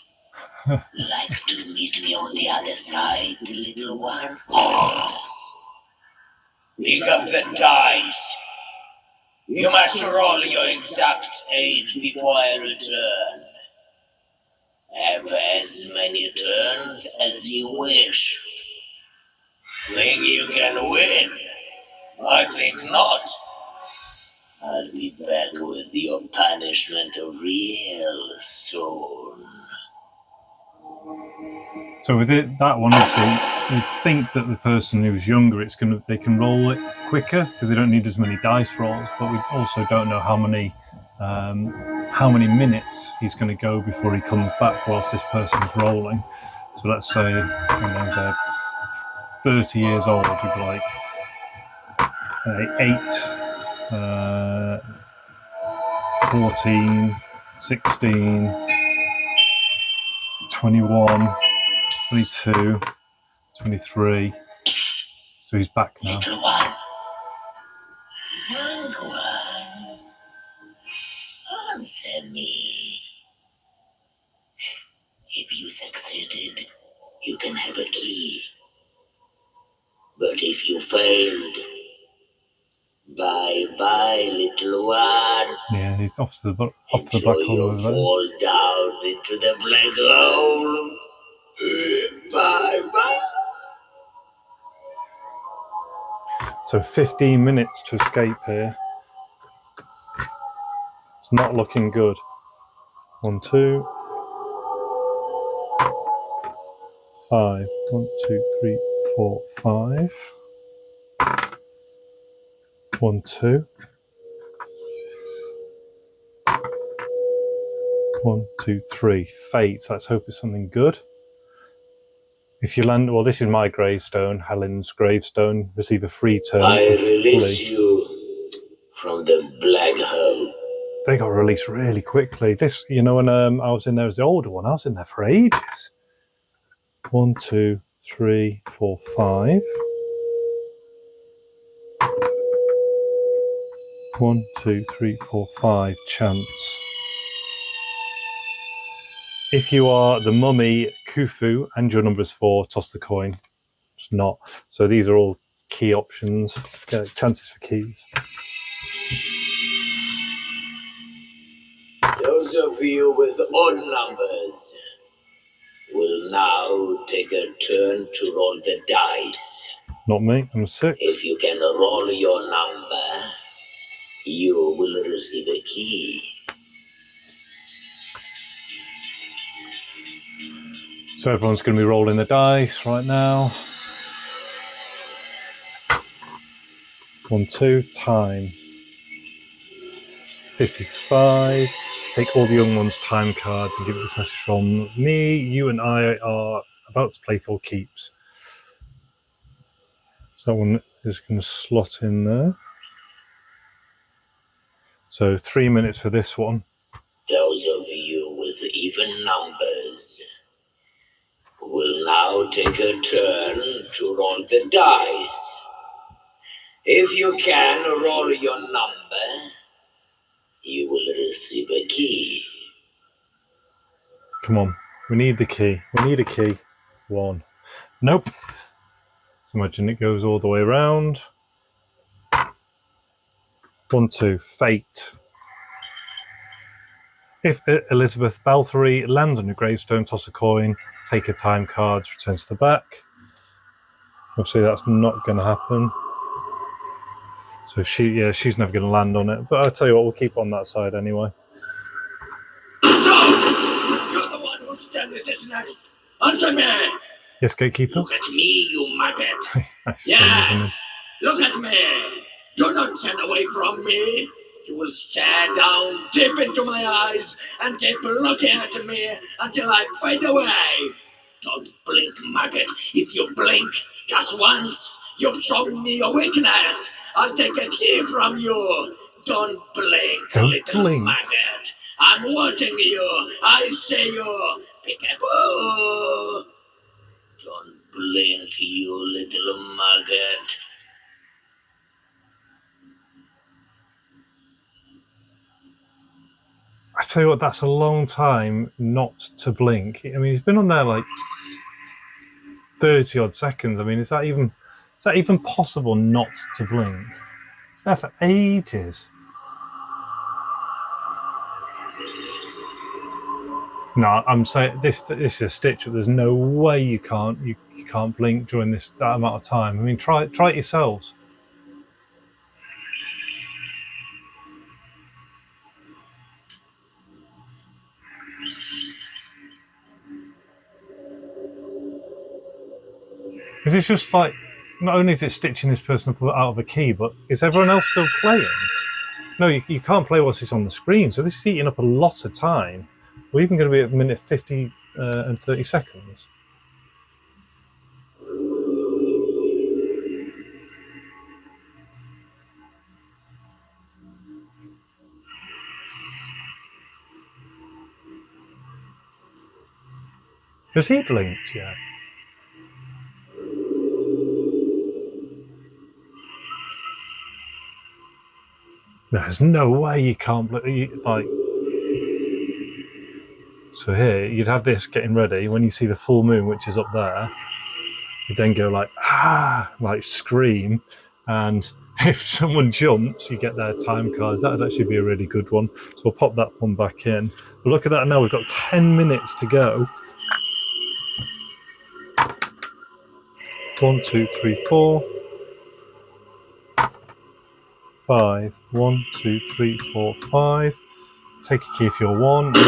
Like to meet me on the other side, little one? Pick up the dice. You must roll your exact age before I return. Have as many turns as you wish. Think you can win? I think not. I'll be back with your punishment real soon. So with that one, obviously, you think that the person who's younger, they can roll it quicker because they don't need as many dice rolls. But we also don't know how many minutes he's going to go before he comes back whilst this person's rolling. So let's say they're 30 years old. You'd be like 8, 14, 16, 21. 22, 23. So he's back now. Little one. Young one. Answer me. If you succeeded, you can have a key. But if you failed, bye-bye, little one. Yeah, he's off to the black hole. You fall down into the black hole. Bye-bye. So 15 minutes to escape here. It's not looking good. 1, 2, 5. 1, 2, 3, 4, 5. 1, 2. 1, 2, 3. Fate. Let's hope it's something good. If you land, well, this is my gravestone, Helen's gravestone. Receive a free turn. I release you from the black hole. They got released really quickly. This, when I was in there as the older one, I was in there for ages. 1, 2, 3, 4, 5. 1, 2, 3, 4, 5. Chance. If you are the mummy, Khufu, and your number is 4, toss the coin. It's not. So these are all key options, chances for keys. Those of you with odd numbers will now take a turn to roll the dice. Not me, I'm 6. If you can roll your number, you will receive a key. So everyone's going to be rolling the dice right now. 1, 2, time. 55, Take all the young ones' time cards and give it this message from me. You and I are about to play for keeps. So that one is going to slot in there. So 3 minutes for this one. Those of you with even numbers will now take a turn to roll the dice. If you can roll your number, you will receive a key. Come on, we need the key. We need a key. 1. Nope. So imagine it goes all the way around. 1, 2. Fate. If Elizabeth Balthury lands on your gravestone, toss a coin, take a time card, return to the back. Obviously that's not going to happen. So she's never going to land on it. But I'll tell you what, we'll keep on that side anyway. No! You're the one who's standing this next. Answer me! Yes, Gatekeeper? Look at me, you maggot. Yes! Look at me! Do not turn away from me. You will stare down deep into my eyes and keep looking at me until I fade away. Don't blink, maggot. If you blink just once, you've shown me your weakness. I'll take a key from you. Don't blink, little maggot. I'm watching you. I see you. Peekaboo. Don't blink, you little maggot. I tell you what, that's a long time not to blink. I mean, he's been on there like 30 odd seconds. I mean, is that even possible not to blink? It's there for ages. No, I'm saying this is a stitch up. There's no way you can't blink during that amount of time. I mean, try it yourselves. Because it's just like, not only is it stitching this person up out of a key, but is everyone else still playing? No, you can't play whilst it's on the screen. So this is eating up a lot of time. We're even going to be at minute 50 and 30 seconds. Has he blinked yet? There's no way you can't like. So here you'd have this getting ready. When you see the full moon, which is up there, you then go like like scream, and if someone jumps, you get their time cards. That'd actually be a really good one. So we'll pop that one back in. But look at that now. We've got 10 minutes to go. 1, 2, 3, 4, 5. 1, 2, 3, 4, 5. Take a key if you're 1. No!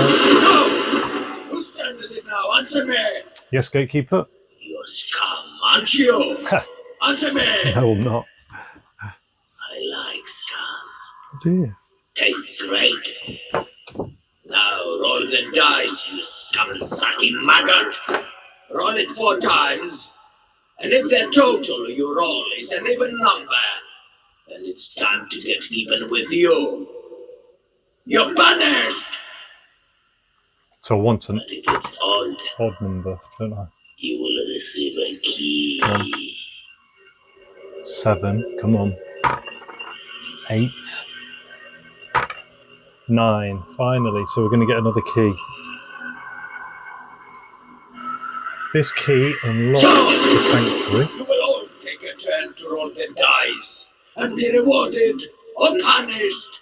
Whose turn is it now? Answer me! Yes, Gatekeeper? You're scum, aren't you? Answer me! No, I'm not. I like scum. Oh dear. Tastes great. Now roll the dice, you scum-sucking maggot. Roll it 4 times. And if the total you roll is an even number, then it's time to get even with you. You're banished! So I want an But if it's odd number, don't I? you will receive a key. 7, come on. 8. 9, finally. So we're going to get another key. This key unlocks the sanctuary. You will all take a turn to roll the dice and be rewarded or punished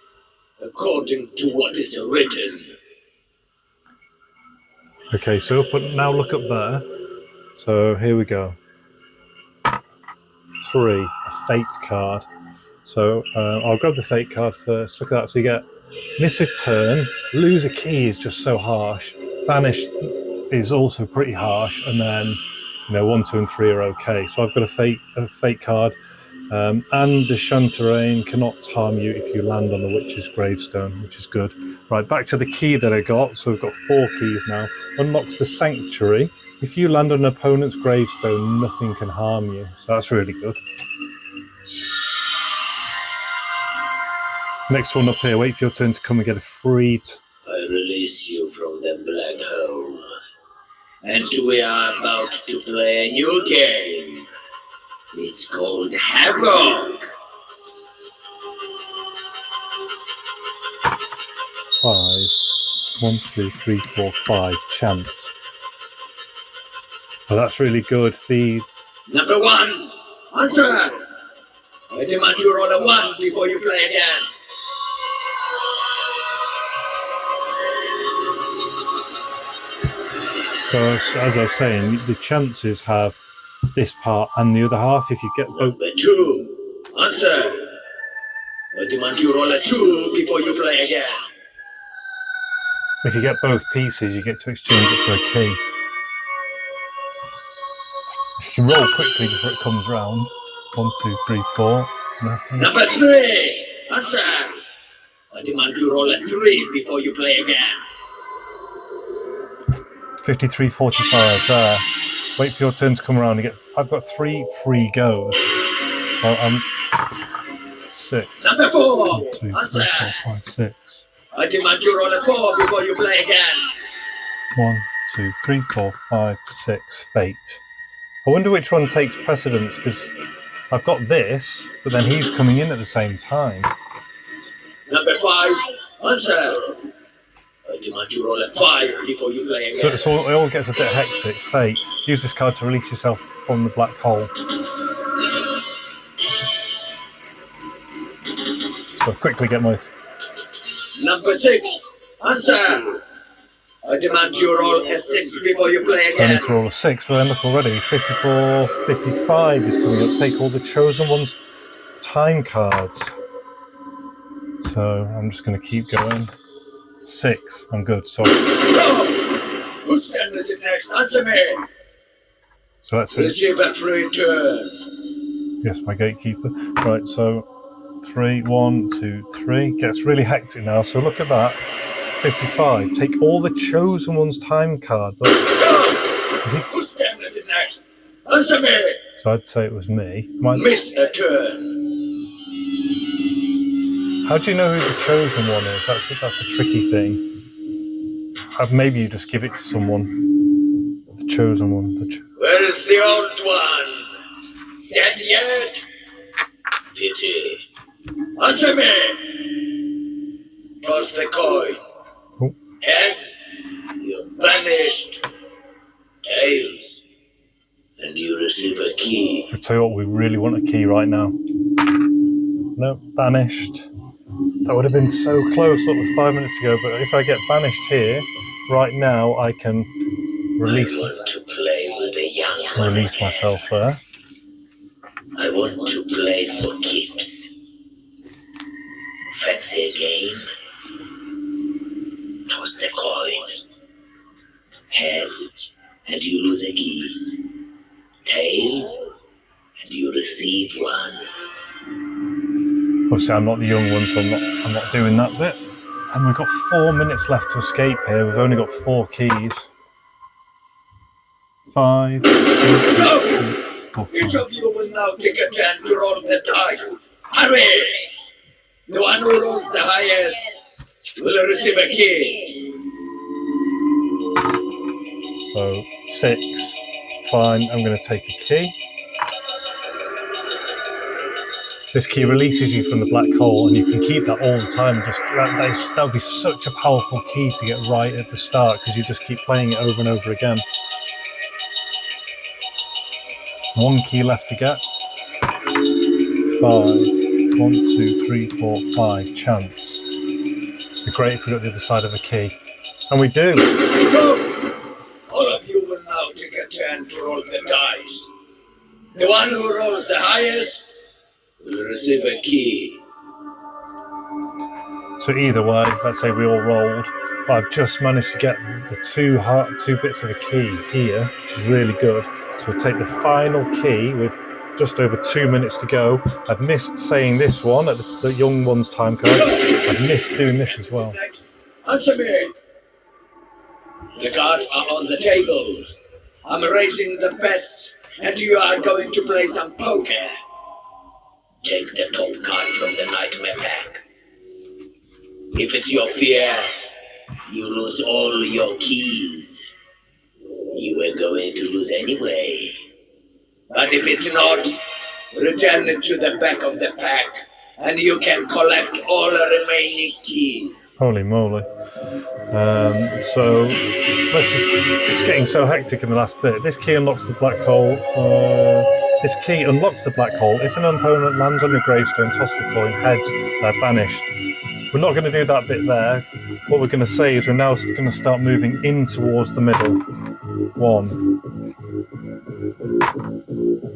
according to what is written. Okay, so now look up there. So here we go. 3, a fate card. So I'll grab the fate card first. Look at that. So you get miss a turn, lose a key is just so harsh. Banished is also pretty harsh, and then 1, 2, and 3 are okay. So I've got a fate card. And the Shantarane cannot harm you if you land on a witch's gravestone, which is good. Right, back to the key that I got. So we've got 4 keys now. Unlocks the Sanctuary. If you land on an opponent's gravestone, nothing can harm you. So that's really good. Next one up here. Wait for your turn to come and get a free... I release you from the black hole. And we are about to play a new game. It's called Havoc. 5. 1, 2, 3, 4, 5. Chance. Oh, that's really good. These. Number 1. Answer. I demand you roll a 1 before you play again. So as I was saying, the chances have this part and the other half. If you get both. Number 2. Answer. I demand you roll a 2 before you play again. If you get both pieces, you get to exchange it for a key. If you roll quickly before it comes round. 1, 2, 3, 4. Nothing. Number 3. Answer. I demand you roll a 3 before you play again. 53.45 there. Wait for your turn to come around and get. I've got 3 free goes. So I'm 6. Number 4. 1, 2, 3, 4, Answer. 5, 6. I demand you roll a 4 before you play again. 1, 2, 3, 4, 5, 6. Fate. I wonder which one takes precedence because I've got this, but then he's coming in at the same time. Number 5. Answer. I demand you roll a 5 before you play again. So it all gets a bit hectic. Fate. Use this card to release yourself from the black hole. So quickly get my... Number 6. Answer. I demand you roll a 6 before you play I again. need to roll a 6, but then look already. 54, 55 is coming up. Take all the chosen ones' time cards. So I'm just going to keep going. 6. I'm good. So Whose turn is it next? Answer me. So that's it. Receive a free turn. Yes, my gatekeeper. Right, so 3, 1, 2, 3. Gets really hectic now. So look at that. 55. Take all the chosen one's time card. Look. Whose turn is it next? Answer me. So I'd say it was me. Miss a turn. How do you know who the chosen one is? That's a tricky thing. Maybe you just give it to someone. The chosen one. Where is the old one? Dead yet? Pity. Answer me. Toss the coin. Oh. Heads, you're banished. Tails, and you receive a key. I tell you what, we really want a key right now. No, banished. That would have been so close, look, 5 minutes ago, but if I get banished here, right now I can release, I want to play with a young one release again. myself there. I want to play for keeps. Fancy a game? Toss the coin. Heads, and you lose a key. Tails, and you receive one. Obviously I'm not the young one, so I'm not doing that bit. And we've got 4 minutes left to escape here. We've only got 4 keys. 5. Go! Each of you will now take a turn to roll the dice. Hurry! The one who rolls the highest will receive a key. So 6. Fine, I'm going to take a key. This key releases you from the black hole, and you can keep that all the time. That would be such a powerful key to get right at the start, because you just keep playing it over and over again. 1 key left to get. 5. 1, 2, 3, 4, 5. Chance. It'd be great if we got the other side of a key. And we do. Go! All of you will now take a turn to roll the dice. The one who rolls the highest will receive a key. So either way, let's say we all rolled, but I've just managed to get the two bits of a key here, which is really good. So we'll take the final key with just over 2 minutes to go. I've missed saying this one at the young one's time card. I've missed doing this as well. Answer me. The cards are on the table. I'm raising the bets, and you are going to play some poker. Take the top card from the nightmare pack. If it's your fear, you lose all your keys. You were going to lose anyway. But if it's not, return it to the back of the pack, and you can collect all the remaining keys. Holy moly. So it's getting so hectic in the last bit. This key unlocks the black hole. This key unlocks the black hole. If an opponent lands on your gravestone, toss the coin, heads, they're banished. We're not going to do that bit there. What we're going to say is we're now going to start moving in towards the middle.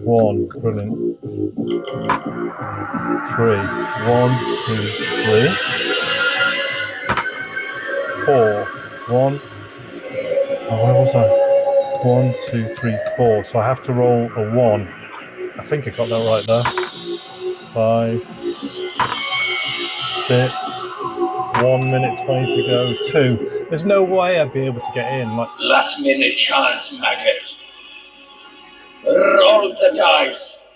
One, brilliant. 3, 1, 2, 3. 4, 1. Oh, where was I? 1, 2, 3, 4. So I have to roll a 1. I think I got that right there. 5, 6. 1 minute 20 to go. 2. There's no way I'd be able to get in. Last minute chance, maggot. Roll the dice,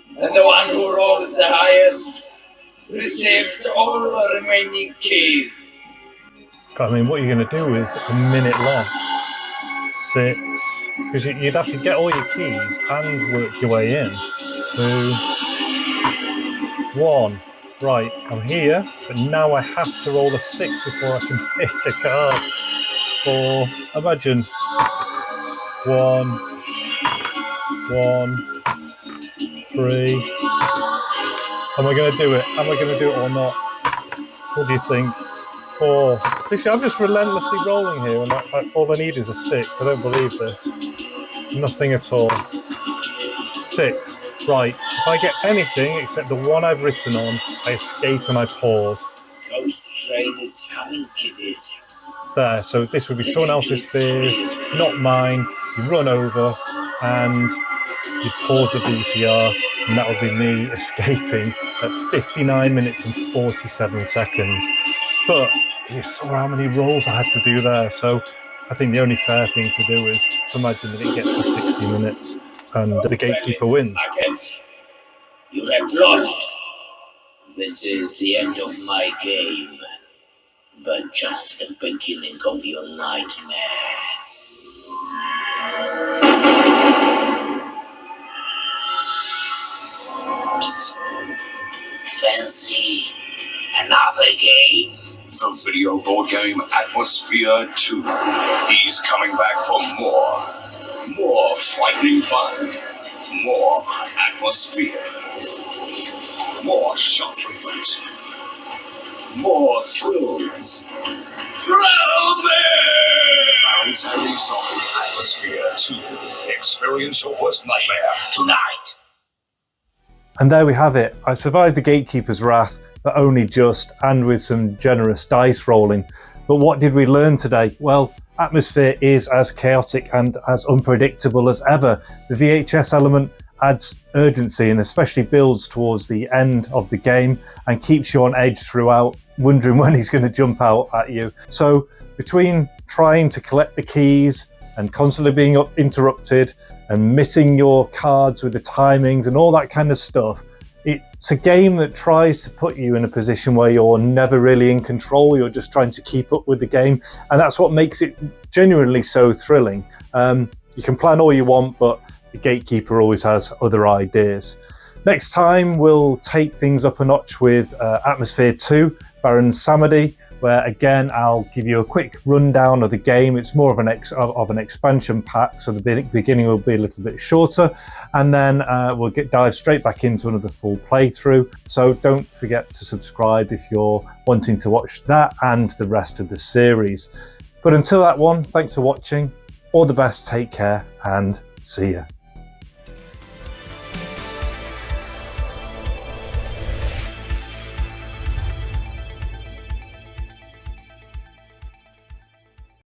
and the one who rolls the highest receives all the remaining keys. I mean, what are you going to do with a minute left? 6. Because you'd have to get all your keys and work your way in. 2, 1. Right, I'm here, but now I have to roll a 6 before I can pick a card. 4. Imagine. 1. 1, 3. Am I going to do it? Am I going to do it or not? What do you think? 4. See, I'm just relentlessly rolling here, and all I need is a 6. I don't believe this. Nothing at all. 6. Right. If I get anything except the one I've written on, I escape and I pause. Ghost train is coming, kiddies. There. So this would be someone else's fear, not mine. You run over and you pause the VCR, and that would be me escaping at 59 minutes and 47 seconds. But you saw how many rolls I had to do there, so I think the only fair thing to do is to imagine that it gets to 60 minutes and the Gatekeeper wins. You have lost. This is the end of my game, but just the beginning of your nightmare. Fancy another game? The video board game Atmosfear 2. He's coming back for more. More frightening fun. More atmosphere. More shock treatment. More thrills. Thrill me! Mountaineer Atmosfear 2. Experience your worst nightmare tonight. And there we have it. I survived the Gatekeeper's wrath, but only just, and with some generous dice rolling. But what did we learn today? Well, Atmosfear is as chaotic and as unpredictable as ever. The VHS element adds urgency and especially builds towards the end of the game and keeps you on edge throughout, wondering when he's going to jump out at you. So between trying to collect the keys and constantly being interrupted and missing your cards with the timings and all that kind of stuff, it's a game that tries to put you in a position where you're never really in control. You're just trying to keep up with the game, and that's what makes it genuinely so thrilling. You can plan all you want, but the Gatekeeper always has other ideas. Next time we'll take things up a notch with Atmosfear 2, Baron Samedi, where again I'll give you a quick rundown of the game. It's more of an expansion pack, so the beginning will be a little bit shorter, and then we'll dive straight back into another full playthrough. So don't forget to subscribe if you're wanting to watch that and the rest of the series. But until that one, thanks for watching. All the best, take care, and see ya.